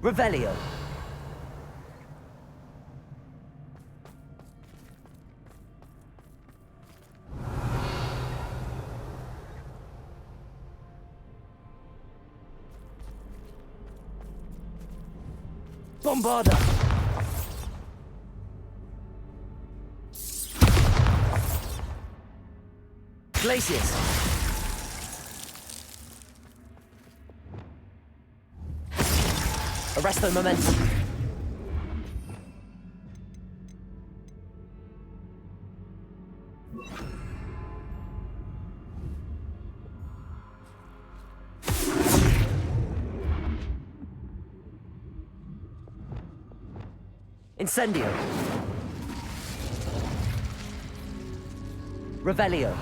Revelio. Bombarda. Glacius. Arresto momentum. Incendio. Revelio.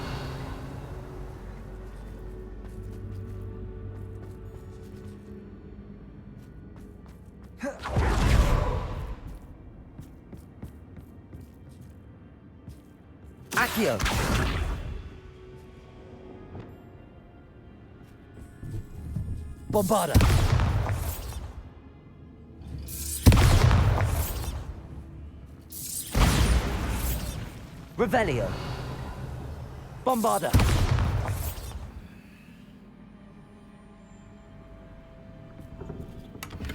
Accio. Bombarda. Revelio. Bombarda.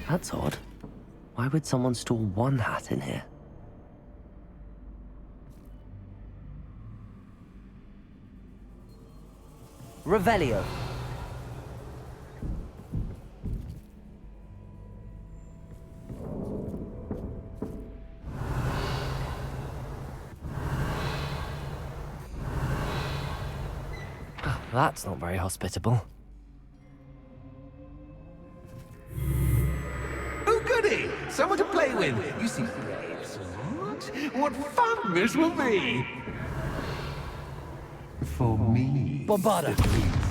That's odd. Why would someone store one hat in here? Revelio. That's not very hospitable. Oh, goody! Someone to play with. You seem brave, Sword. What fun this will be! For me. Bombarda. At least.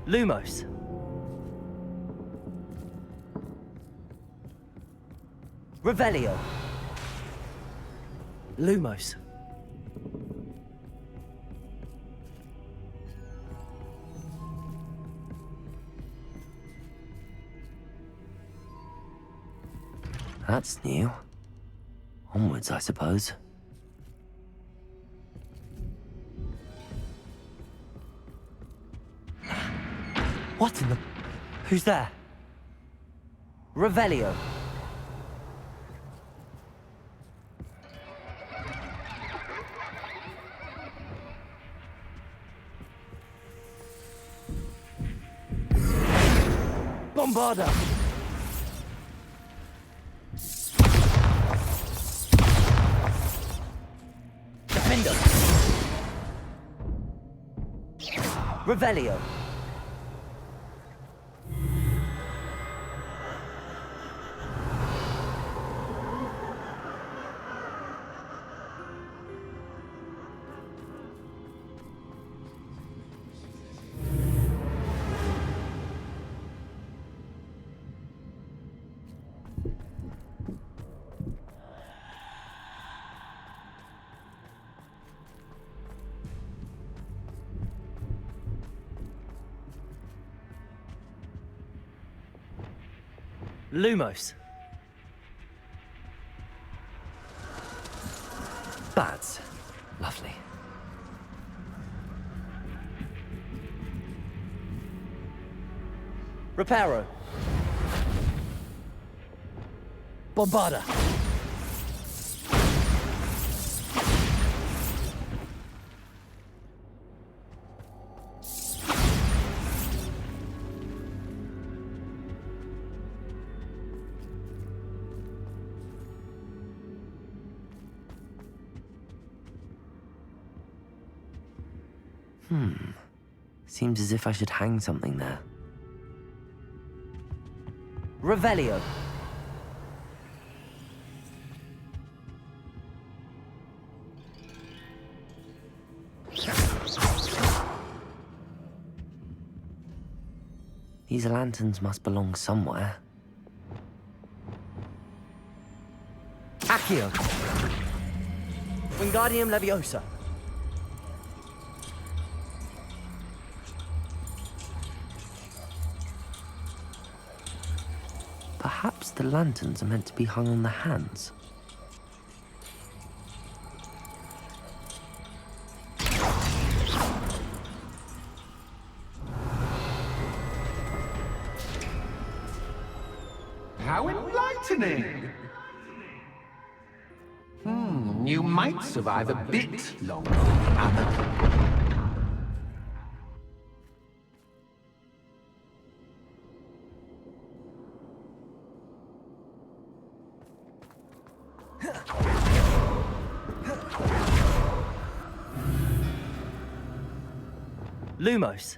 Lumos. Revelio. Lumos. That's new. Onwards, I suppose. What in the... Who's there? Revelio. Bombarda! Defender! Revelio! Lumos. Bats. Lovely. Reparo. Bombarda. Seems as if I should hang something there. Revelio. These lanterns must belong somewhere. Accio. Wingardium Leviosa. Perhaps the lanterns are meant to be hung on the hands. How enlightening! You might survive a bit longer than others. Lumos.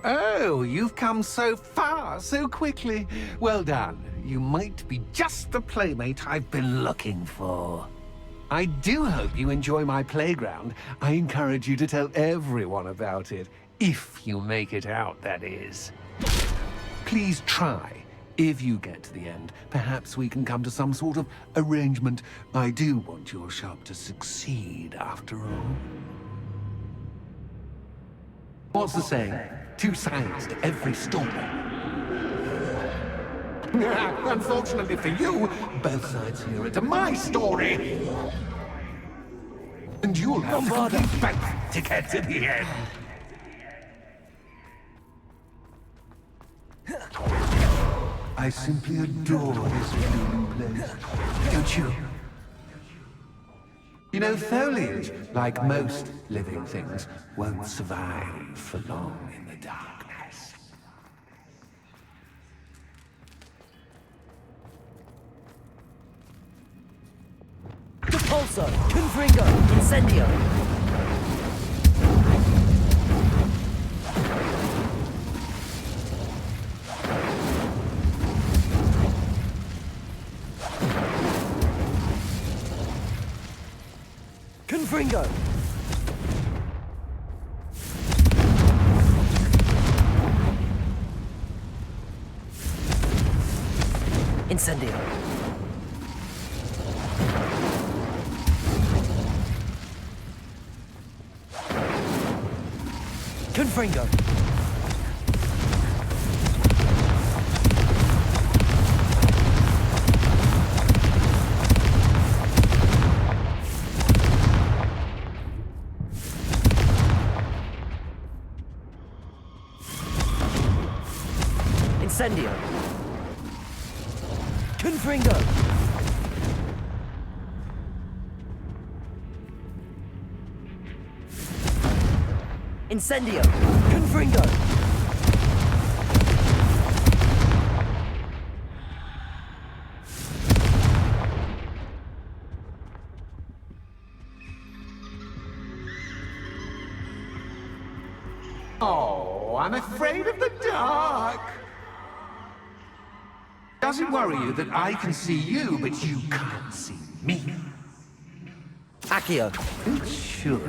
Oh, you've come so far, so quickly. Well done. You might be just the playmate I've been looking for. I do hope you enjoy my playground. I encourage you to tell everyone about it. If you make it out, that is. Please try. If you get to the end, perhaps we can come to some sort of arrangement. I do want your shop to succeed, after all. What's the saying? Two sides to every story. Unfortunately for you, both sides here are to my story. And you'll have to complete both to get to the end. I simply adore this blooming place, don't you? You know, foliage, like most living things, won't survive for long in the darkness. Depulso, Confringo, Incendio. Confringo. Incendio. Confringo. Incendio. Confringo. Incendio! Confringo! Oh, I'm afraid of the dark. Does it worry you that I can see you, but you can't see me? Accio. It should.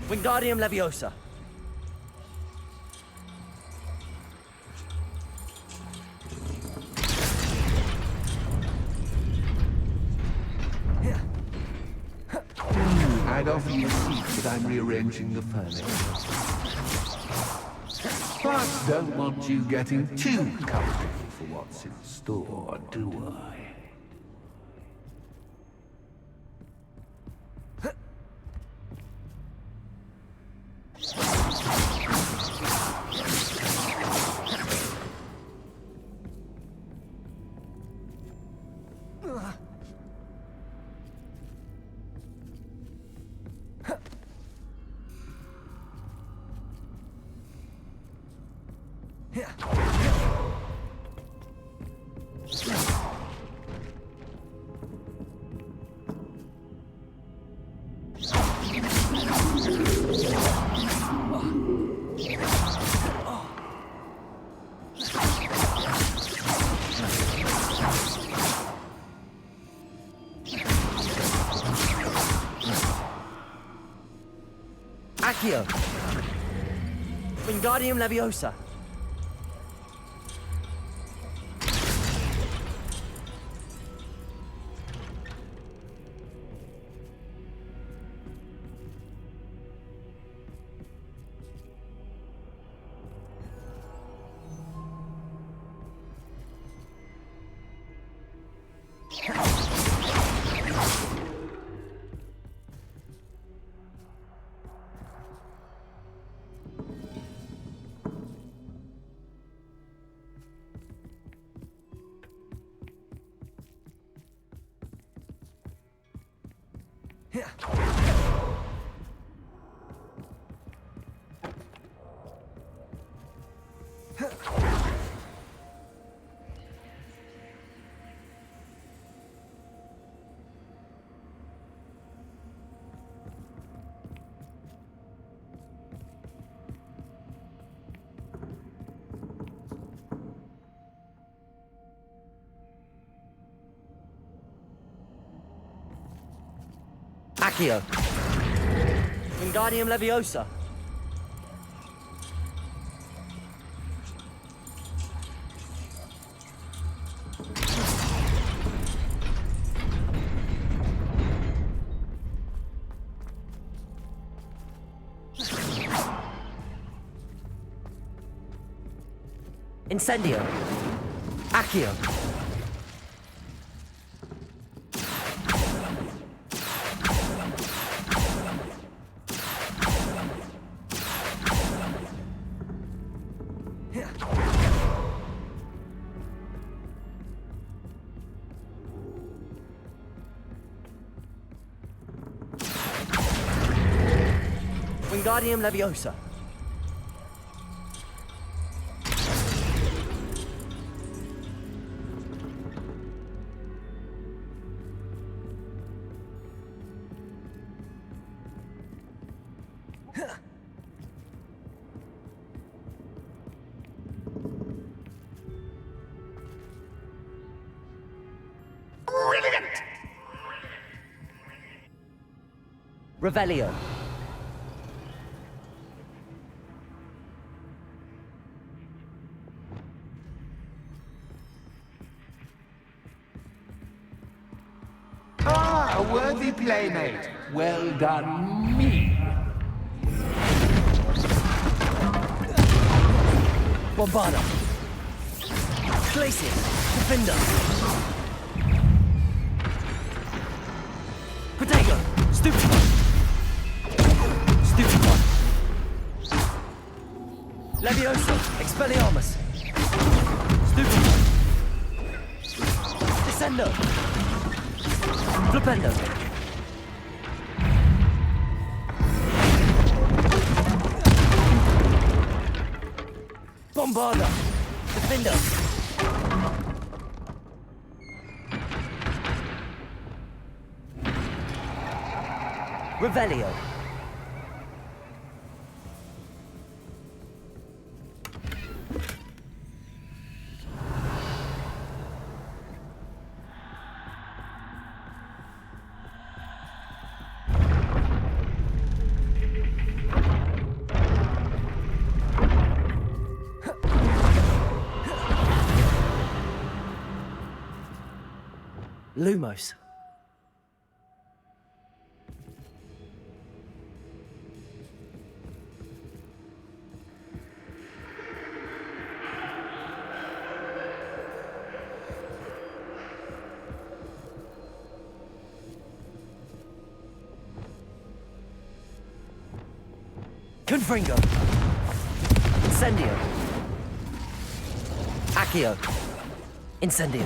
Wingardium Leviosa. I'd offer you a seat, but I'm rearranging the furniture. But don't want you getting too comfortable for what's in store, do I? Accio. Wingardium Leviosa. Accio. Wingardium Leviosa. Incendio. Accio. Wingardium Leviosa. Brilliant! Revelio. Ah, a worthy playmate. Well done, me. Bombarda. Glacier. Defender. Protego. Stupid one. Stupid one. Leviosa. Expelliarmus. Stupid one. Descendo. Flipendo. Bombarda! Defender! Revelio! Lumos. Confringo. Incendio. Accio. Incendio.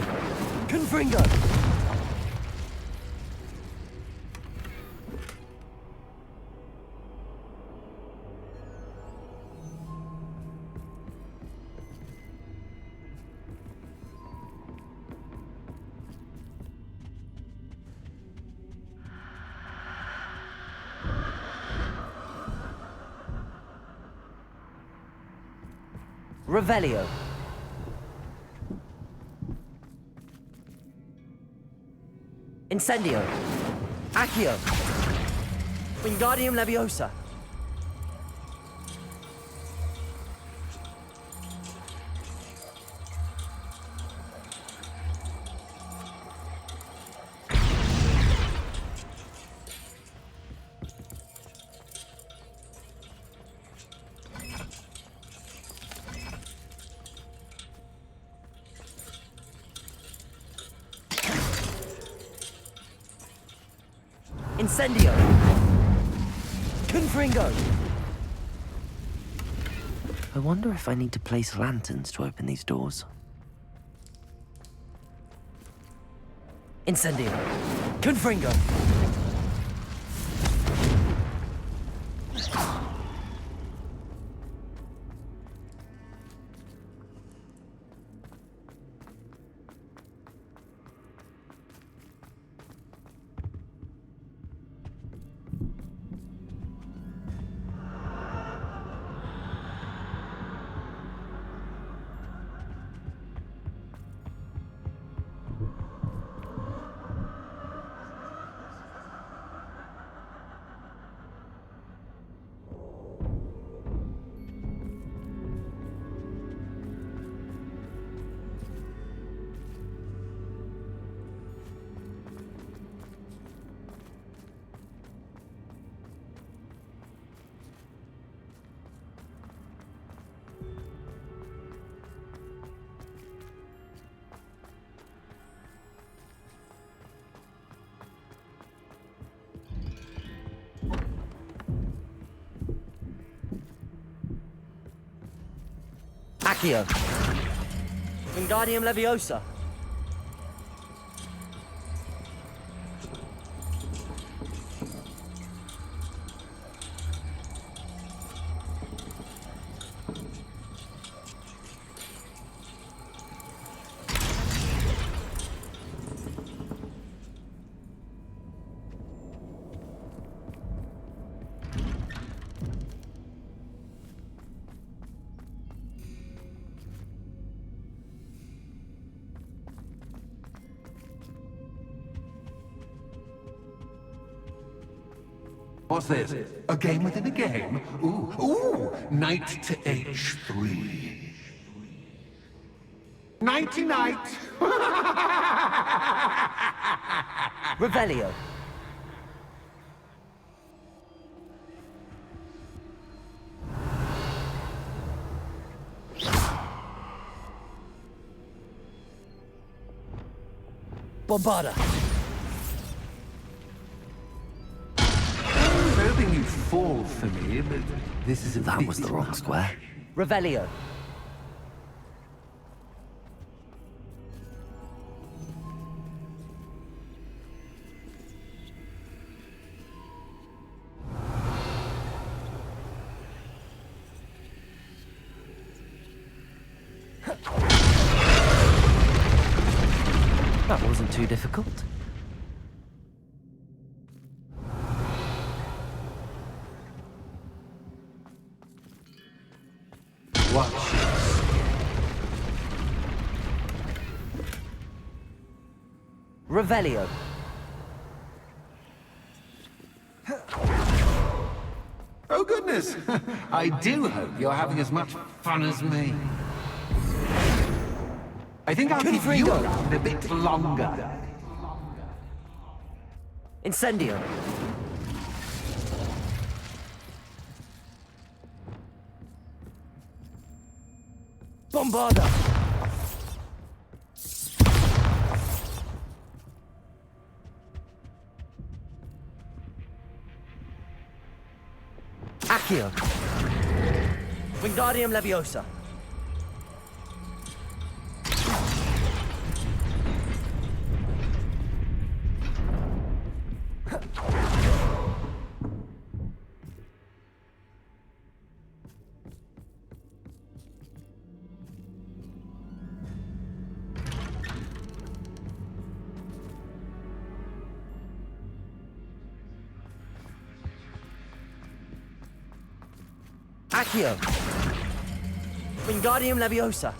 Confringo. Revelio. Incendio. Accio. Wingardium Leviosa. Incendio! Confringo! I wonder if I need to place lanterns to open these doors. Incendio! Confringo! Accio. Wingardium Leviosa. What's this? A game within a game? Ooh, knight to H3. Nighty-night! Revelio. Bombarda. Hoping you'd fall for me, but this is a That was the wrong square. Revelio. too difficult? Watch. Revelio. Oh, goodness! I do hope you're having as much fun as me. I think I'll keep you around a bit longer. Incendio. Bombarda. Accio. Wingardium Leviosa. Accio. Wingardium Leviosa.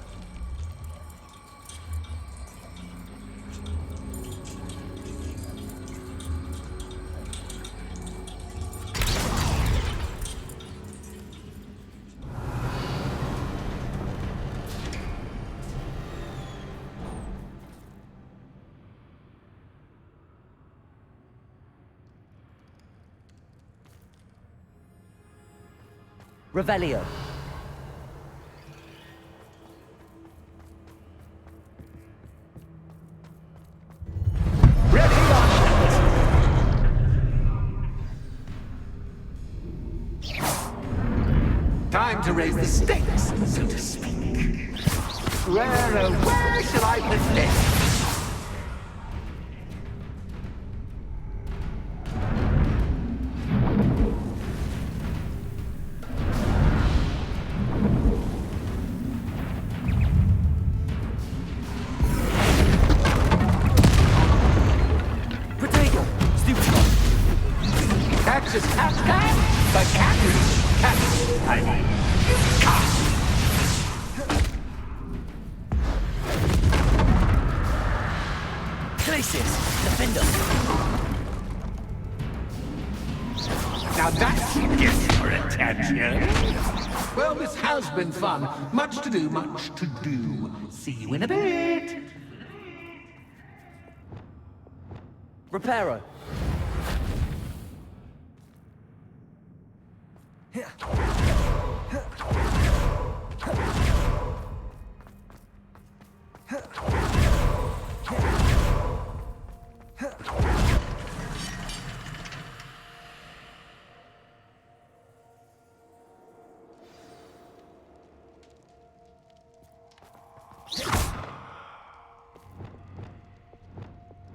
Revelio. Time to raise the stakes, so to speak. Where shall I put this? Protego. Stupid. Cactus, cat, the cactus, cat. I mean, cat. Glacius. Defender. Now that gets your attention. Well, this has been fun. Much to do, much to do. See you in a bit. Reparo.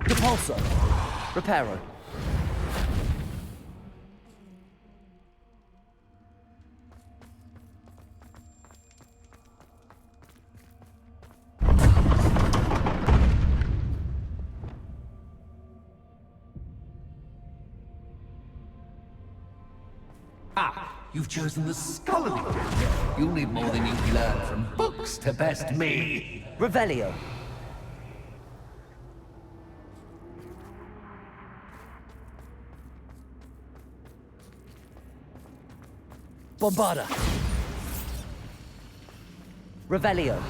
Depulso. Reparo. Ah, you've chosen the scholarly. You'll need more than you've learned from books to best me. Revelio. Bombarda. Revelio.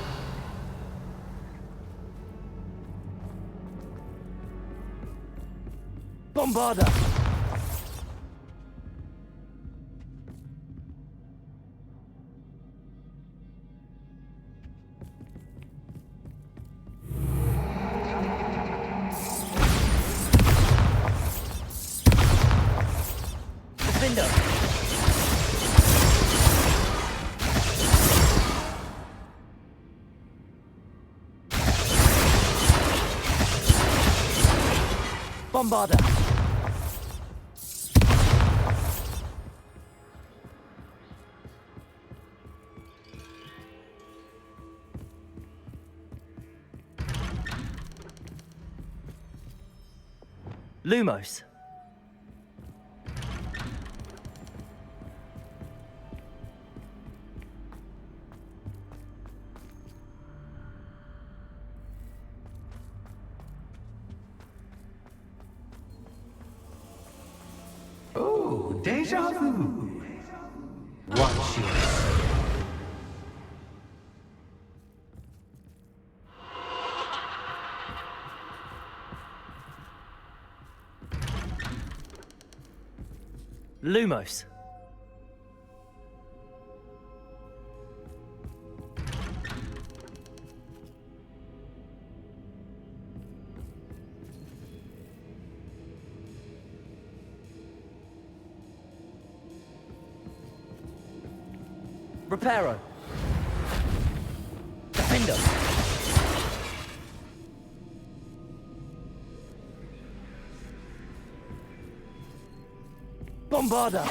Bombarda. Defender. Bombarda. Lumos. Oh, deja vu. Watch yourself. Lumos. Reparo. Defender. Bombarder.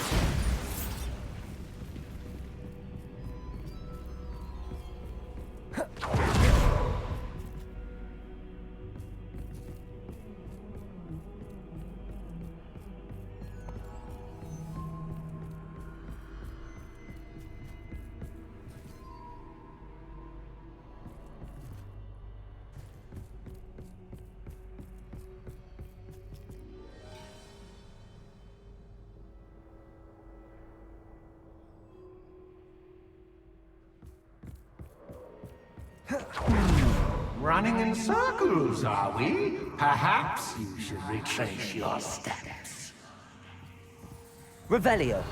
Running in circles, are we? Perhaps you should retrace your steps. Revelio.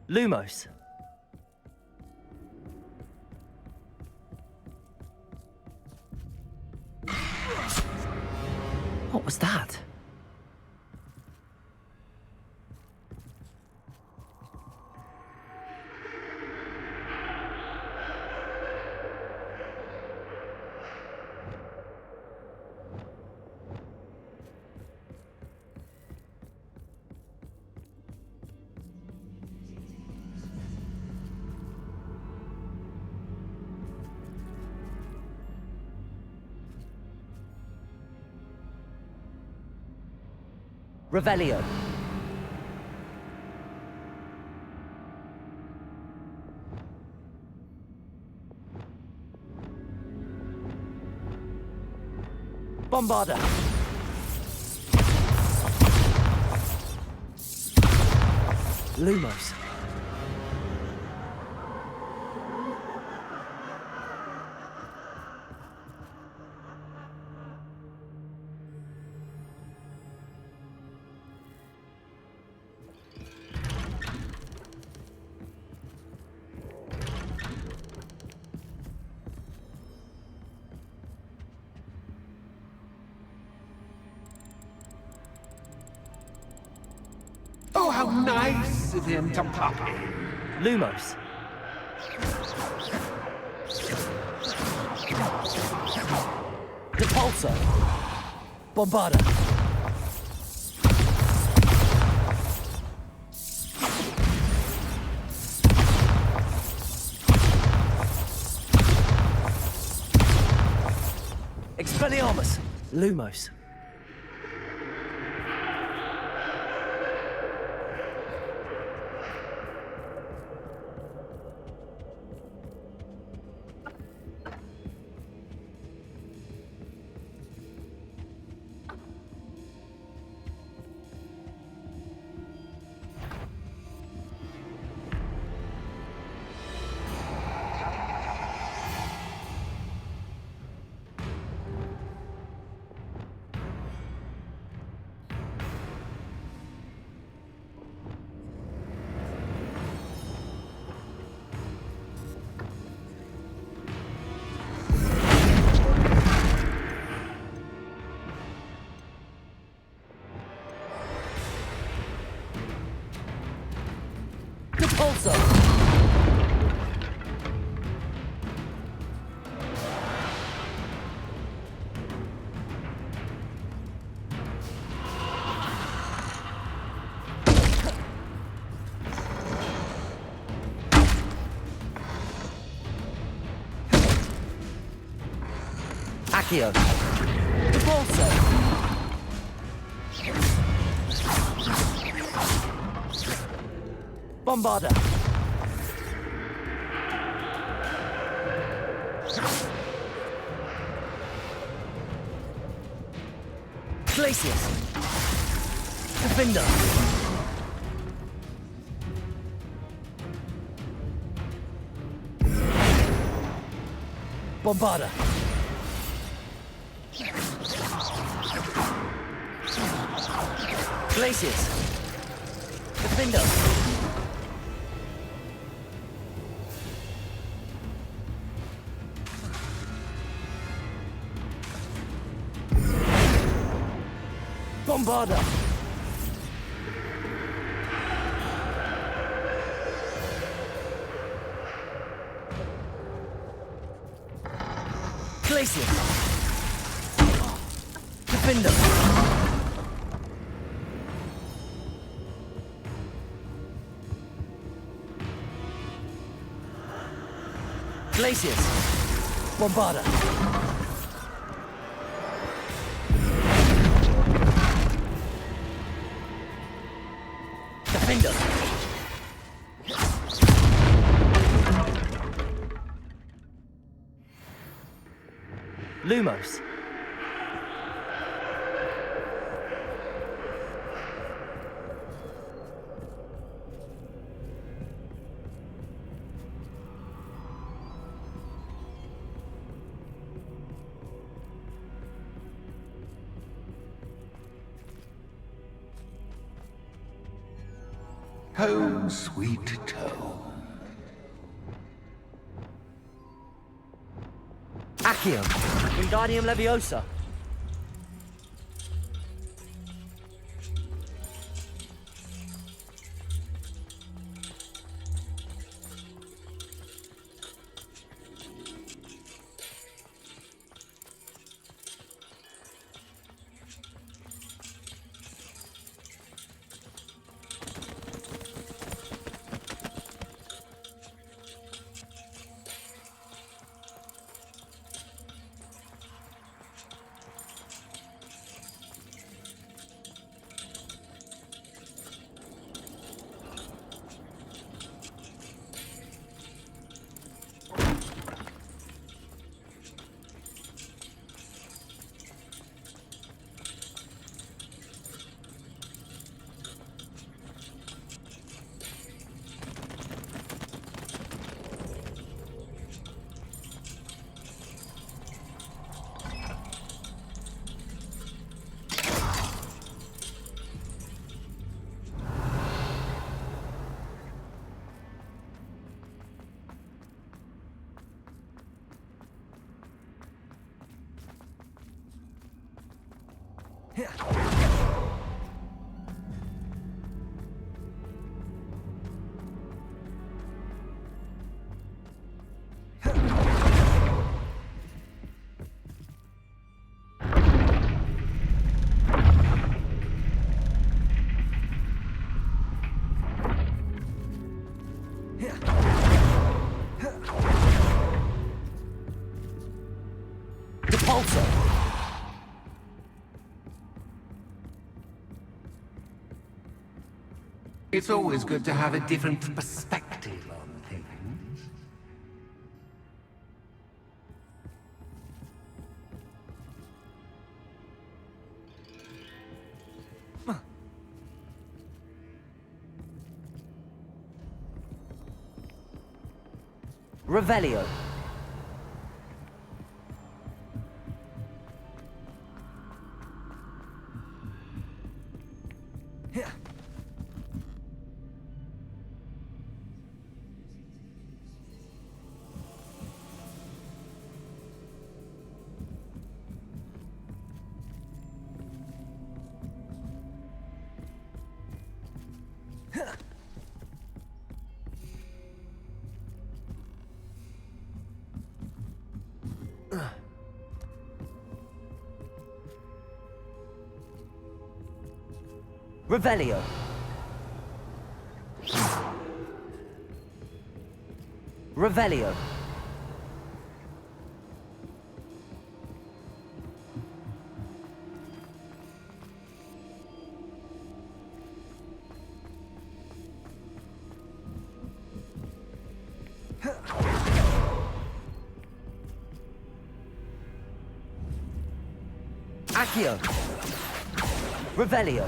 Lumos. What was that? Revelio. Bombarder. Lumos. Oh, how nice of him to pop in. Lumos. Repulsor. Bombarder. Expelliarmus. Lumos. Accio. Repulso. Bombarda. Glacius. Defender. Bombarda. Glacius. Defender. Bombarda. Glacius. Defender. Glacius. Bombarda. Defender. Lumos. Home, sweet home. Accium. Wingardium Leviosa. It's always good to have a different perspective on things. Revelio. Revelio. Revelio. Accio. Revelio.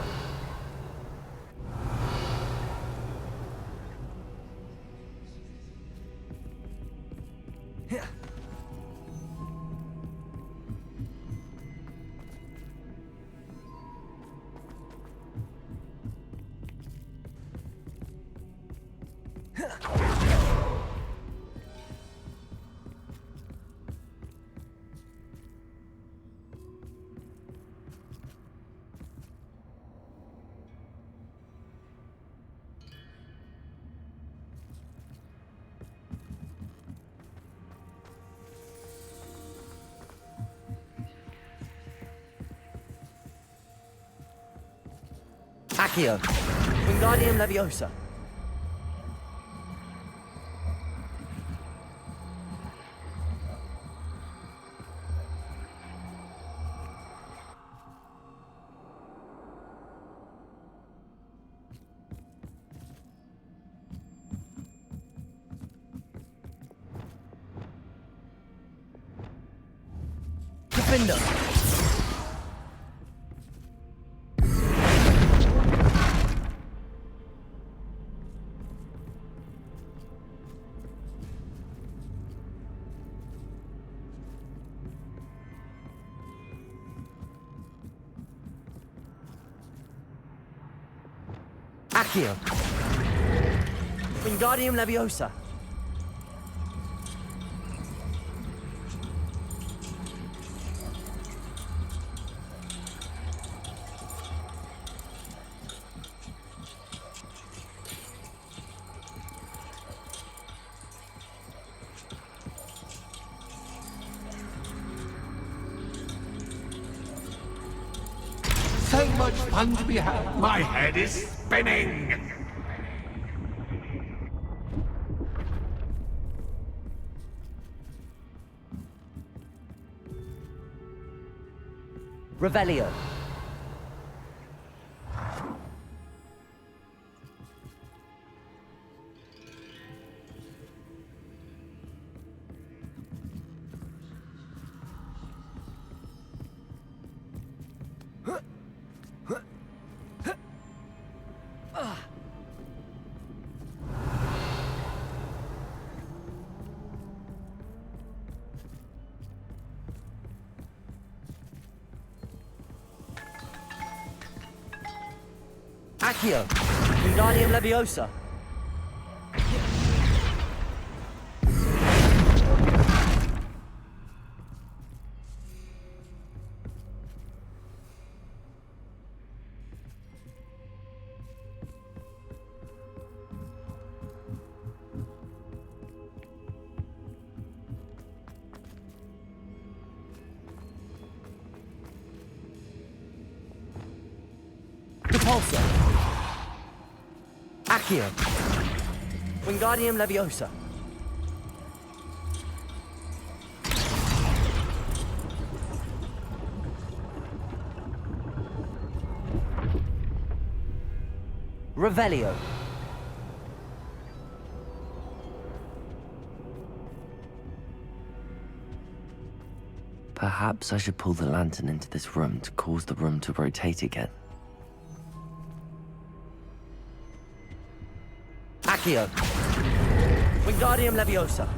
Accio. Wingardium Leviosa. Defender. Accio. Wingardium Leviosa. So much fun to be had. My head is spinning. Revelio. Accio. Wingardium Leviosa. Repulsor. Accio. Wingardium Leviosa. Revelio. Perhaps I should pull the lantern into this room to cause the room to rotate again. Accio. Wingardium Leviosa.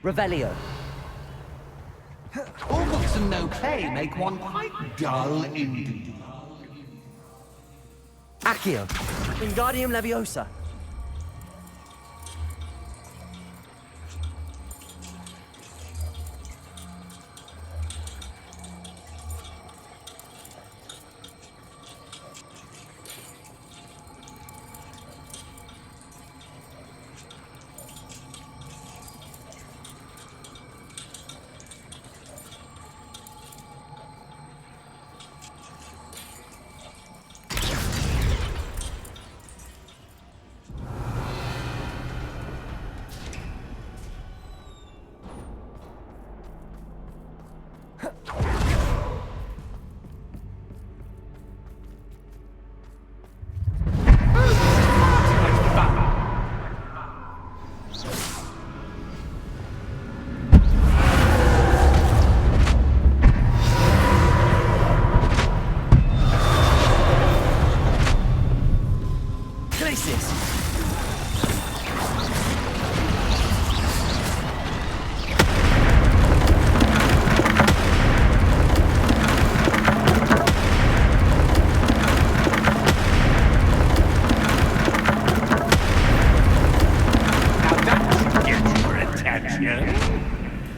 Revelio. All books and no play make one quite dull indeed. Accio. Wingardium Leviosa.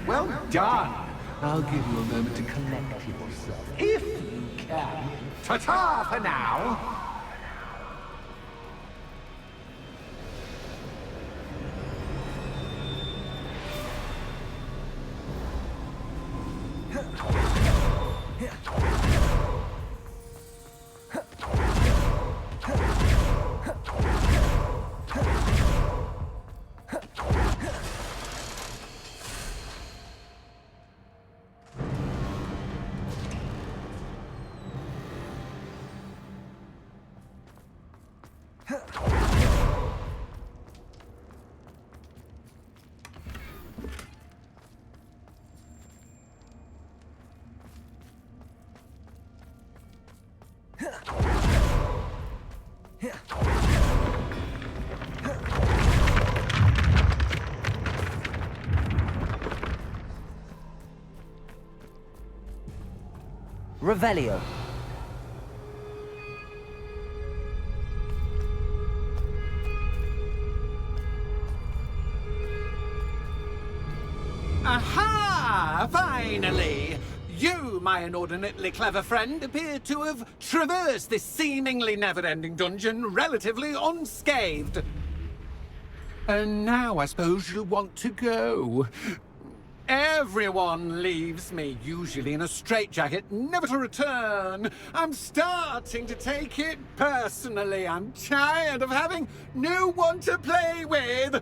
Well done. I'll give you a moment to collect yourself, if you can. Ta-ta for now. Revelio. Aha! Finally! You, my inordinately clever friend, appear to have traversed this seemingly never-ending dungeon relatively unscathed. And now I suppose you'll want to go. Everyone leaves me, usually in a straitjacket, never to return. I'm starting to take it personally. I'm tired of having no one to play with.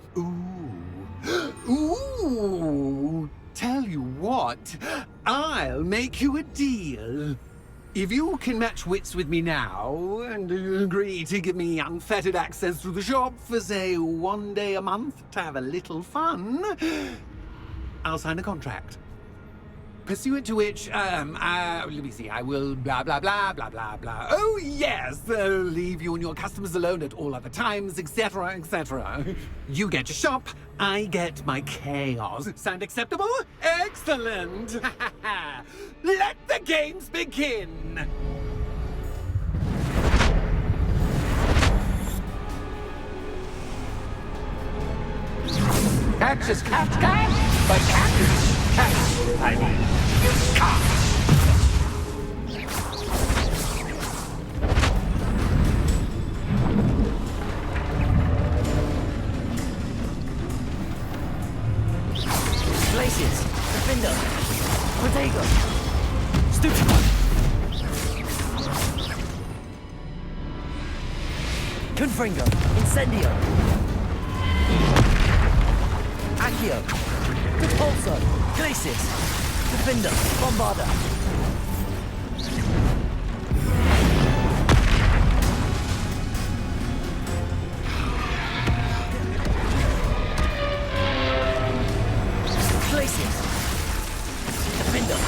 Ooh. Tell you what, I'll make you a deal. If you can match wits with me now, and agree to give me unfettered access to the shop for, say, 1 day a month to have a little fun, I'll sign a contract. Pursuant to which, let me see, I will blah, blah, blah, blah, blah, blah. Oh, yes, leave you and your customers alone at all other times, etc., etc. You get your shop, I get my chaos. Sound acceptable? Excellent! Let the games begin! Catch is catch, but catch is catch. I mean, catch. Glacius, Defender, Protego, Stupefy, Confringo, Incendio, Accio, Repulso, Glacius, Defender, Bombarda. Glacius, Defender,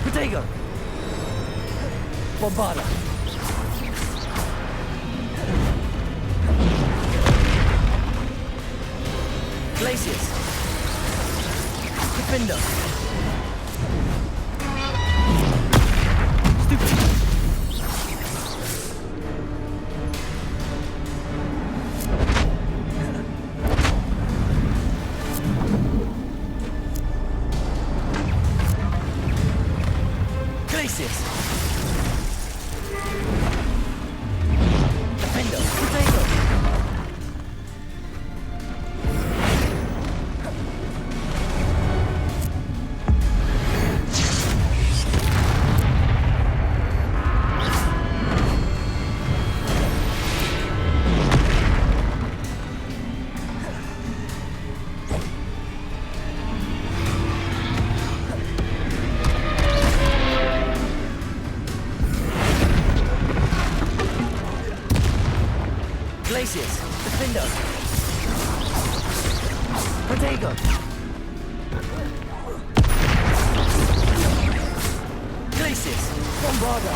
Protego, Bombarda. Glacius, Defender, Stupid, Glacius, Defender, Protego. Glacius, Defender, Protego, Glacius, Bombarda.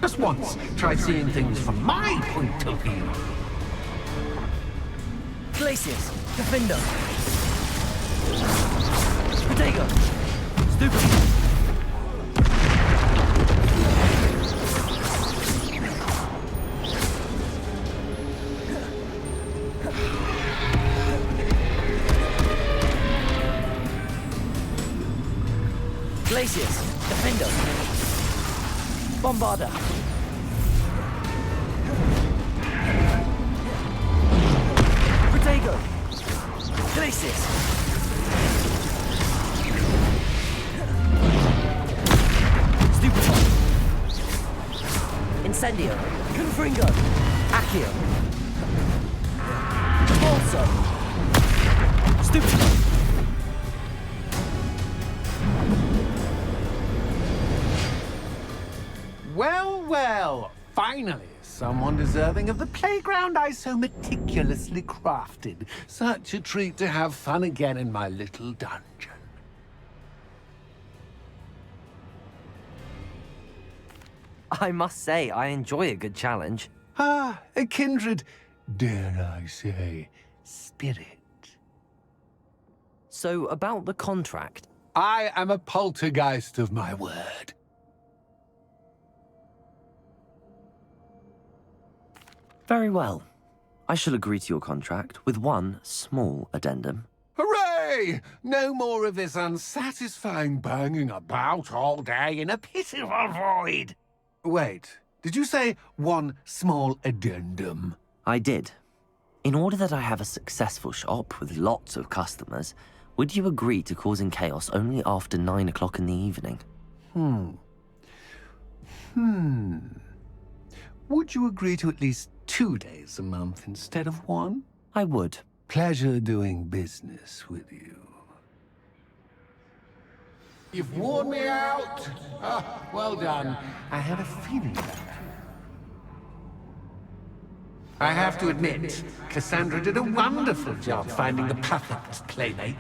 Just once, try seeing things from my point of view. Glacius, Defender, Protego, Stupid. Glacius, Defender, Bombarder. Protego, Glacius. Stupefy. Incendio, Confringo, Accio. Also, Stupefy. Well, well, finally, someone deserving of the playground I so meticulously crafted. Such a treat to have fun again in my little dungeon. I must say, I enjoy a good challenge. Ah, a kindred, dare I say, spirit. So, about the contract. I am a poltergeist of my word. Very well. I shall agree to your contract with one small addendum. Hooray! No more of this unsatisfying banging about all day in a pitiful void. Wait, did you say one small addendum? I did. In order that I have a successful shop with lots of customers, would you agree to causing chaos only after 9 o'clock in the evening? Would you agree to at least 2 days a month instead of one? I would. Pleasure doing business with you. You've worn me out. Ah, well done. I had a feeling that. I have to admit, Cassandra did a wonderful job finding the perfect playmate.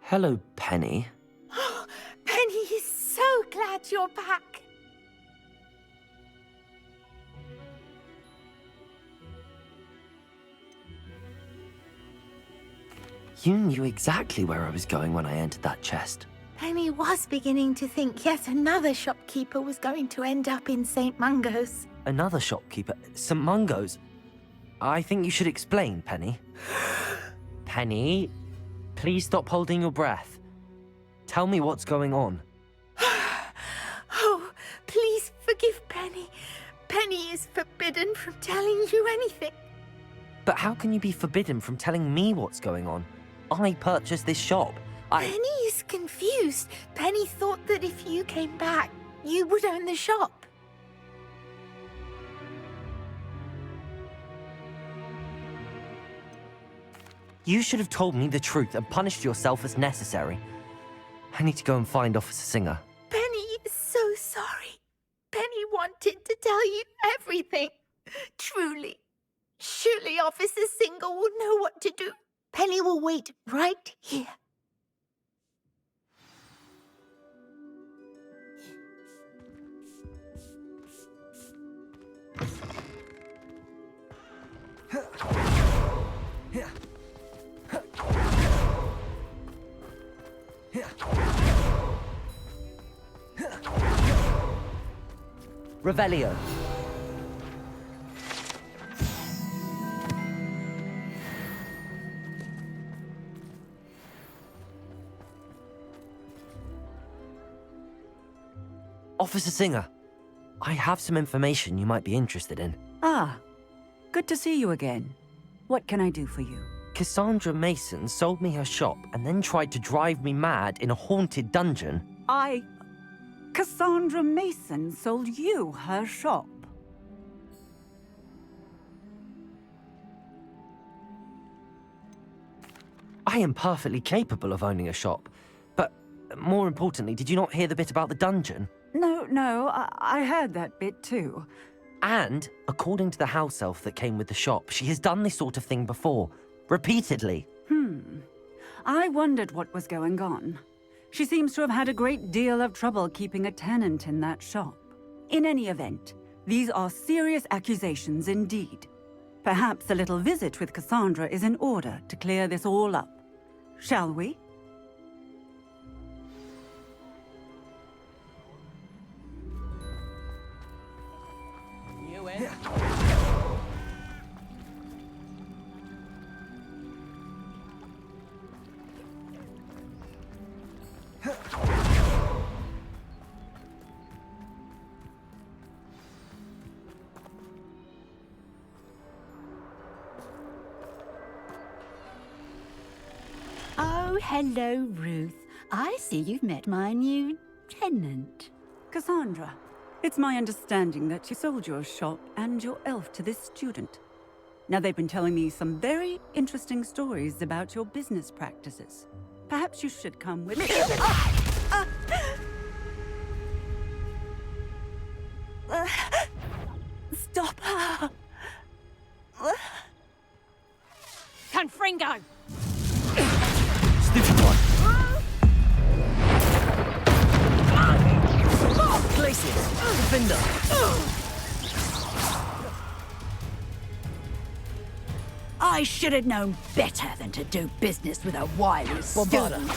Hello, Penny. Penny is so glad you're back. You knew exactly where I was going when I entered that chest. Penny was beginning to think yet another shopkeeper was going to end up in St. Mungo's. Another shopkeeper? St. Mungo's? I think you should explain, Penny. Penny, please stop holding your breath. Tell me what's going on. Oh, please forgive Penny. Penny is forbidden from telling you anything. But how can you be forbidden from telling me what's going on? I purchased this shop. Penny is confused. Penny thought that if you came back, you would own the shop. You should have told me the truth and punished yourself as necessary. I need to go and find Officer Singer. Penny is so tell you everything. Truly. Surely Officer Single will know what to do. Penny will wait right here. Revelio. Officer Singer, I have some information you might be interested in. Ah, good to see you again. What can I do for you? Cassandra Mason sold me her shop and then tried to drive me mad in a haunted dungeon. Cassandra Mason sold you her shop. I am perfectly capable of owning a shop, but more importantly, did you not hear the bit about the dungeon? No, I heard that bit too. And, according to the house elf that came with the shop, she has done this sort of thing before. Repeatedly. I wondered what was going on. She seems to have had a great deal of trouble keeping a tenant in that shop. In any event, these are serious accusations indeed. Perhaps a little visit with Cassandra is in order to clear this all up. Shall we? You in? Oh, hello, Ruth. I see you've met my new tenant. Cassandra, it's my understanding that you sold your shop and your elf to this student. Now, they've been telling me some very interesting stories about your business practices. Perhaps you should come with me. Stop her! Confringo! Stupid one. Glacius, Defender. I should have known better than to do business with a wily student.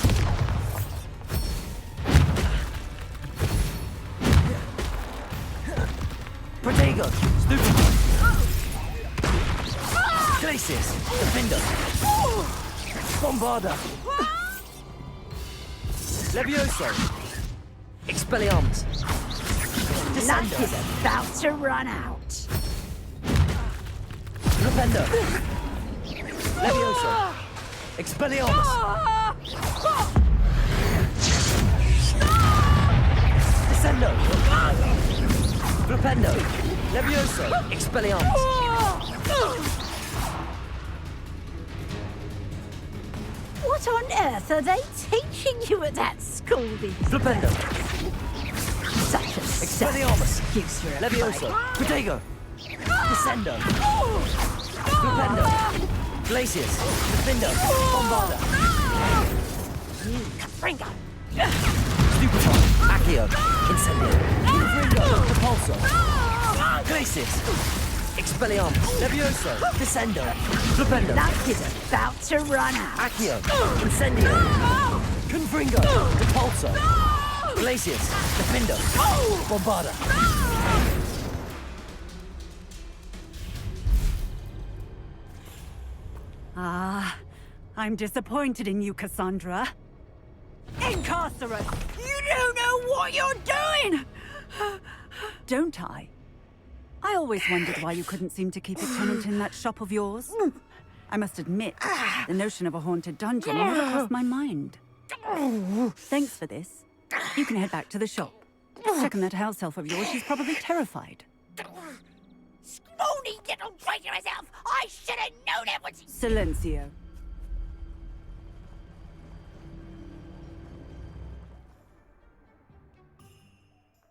Protego, Stupid one. Glacius, Defender. Bombarda. Levioso. Expelliarmus. Luck is about to run out. Rependo. Levioso. Expelliarmus. Descendo. Rependo. Levioso. Expelliarmus. What on earth are they teaching you at that school these days? Flipendo. Such a Expelliarmus. excuse for a Levioso. fight. Protego. Descendo. Flipendo. Glacius. Defender. Bombarda. Confringo! Stupefy. Accio. Incendio. Confringo. Repulso. Glacius. Expelliarmus. Levioso. Descendo. Flipendo. Luck is about to run out. Accio. Incendio. Confringo. Repulso. Glacius. Defender. Bombarda. I'm disappointed in you, Cassandra. Incarcerate! You don't know what you're doing! Don't I? I always wondered why you couldn't seem to keep a tenant in that shop of yours. I must admit, the notion of a haunted dungeon never crossed my mind. Thanks for this. You can head back to the shop. Check on that house elf of yours. She's probably terrified. Scrawny little traitor herself! I should have known it was... Silencio.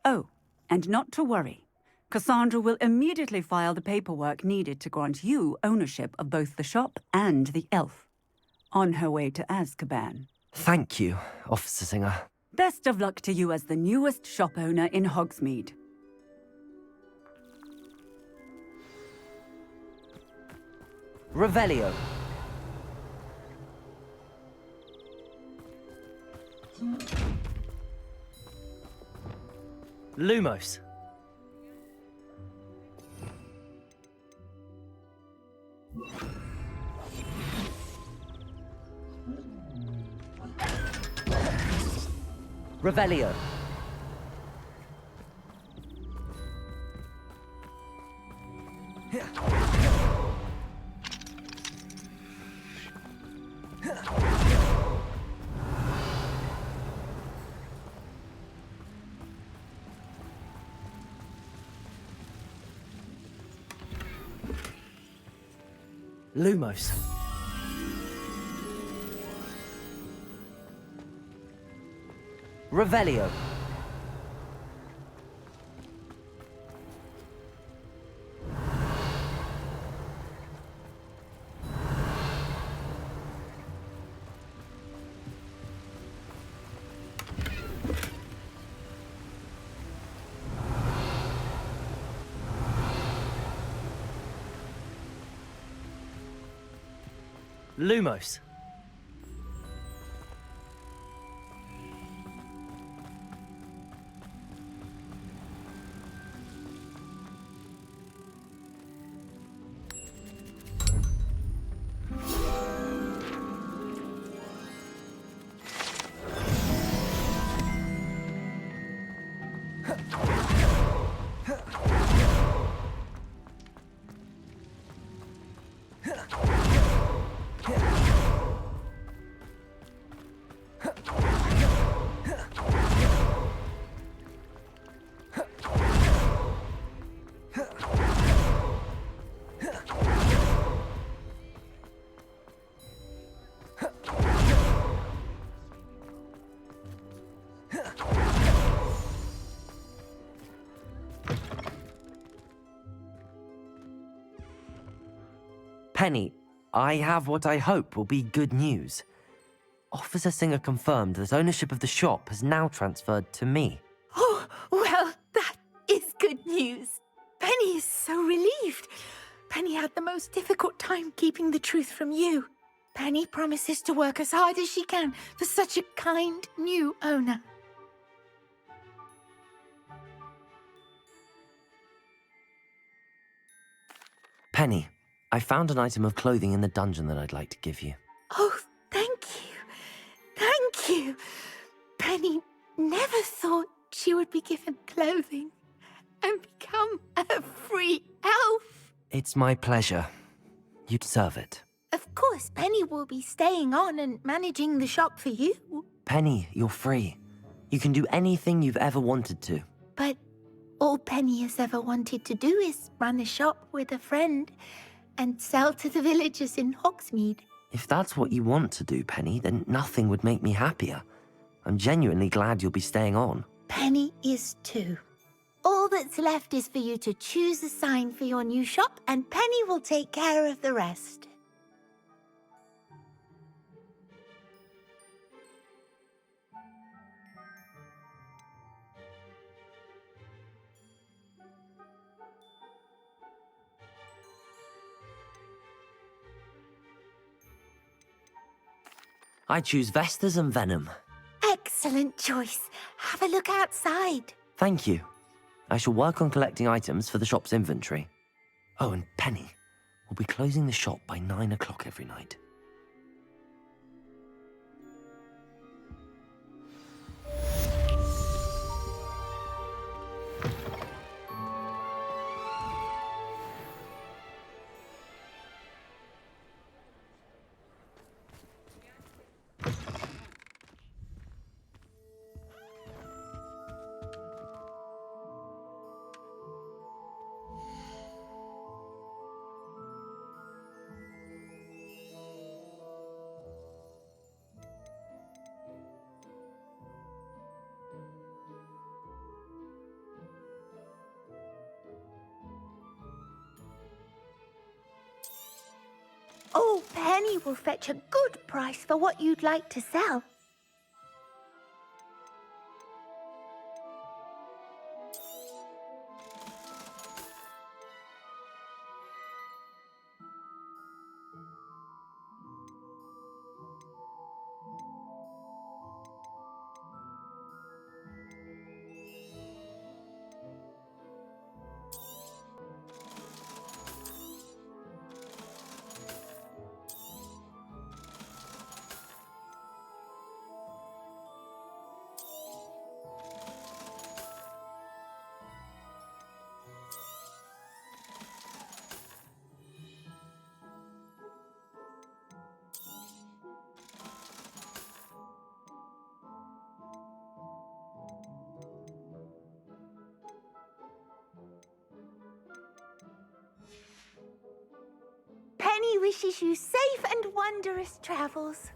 Oh, and not to worry. Cassandra will immediately file the paperwork needed to grant you ownership of both the shop and the elf. On her way to Azkaban. Thank you, Officer Singer. Best of luck to you as the newest shop owner in Hogsmeade. Revelio. Lumos. Revelio. Lumos. Revelio. Lumos. Penny, I have what I hope will be good news. Officer Singer confirmed that ownership of the shop has now transferred to me. Oh, well, that is good news. Penny is so relieved. Penny had the most difficult time keeping the truth from you. Penny promises to work as hard as she can for such a kind new owner. Penny, I found an item of clothing in the dungeon that I'd like to give you. Oh, thank you. Thank you. Penny never thought she would be given clothing and become a free elf. It's my pleasure. You deserve it. Of course, Penny will be staying on and managing the shop for you. Penny, you're free. You can do anything you've ever wanted to. But all Penny has ever wanted to do is run a shop with a friend and sell to the villagers in Hogsmeade. If that's what you want to do, Penny, then nothing would make me happier. I'm genuinely glad you'll be staying on. Penny is too. All that's left is for you to choose a sign for your new shop, and Penny will take care of the rest. I choose Vestas and Venom. Excellent choice. Have a look outside. Thank you. I shall work on collecting items for the shop's inventory. Oh, and Penny, we'll be closing the shop by 9 o'clock every night. Oh, Penny will fetch a good price for what you'd like to sell. Penny wishes you safe and wondrous travels.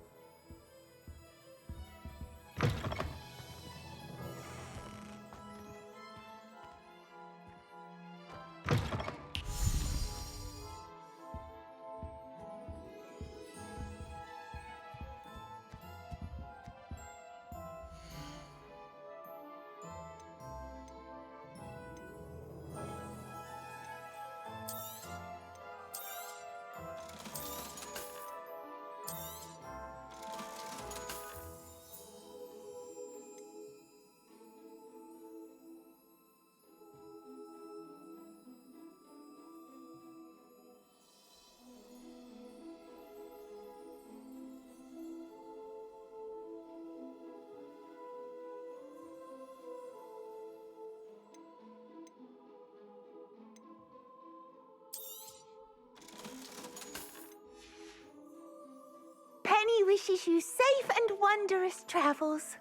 Penny wishes you safe and wondrous travels.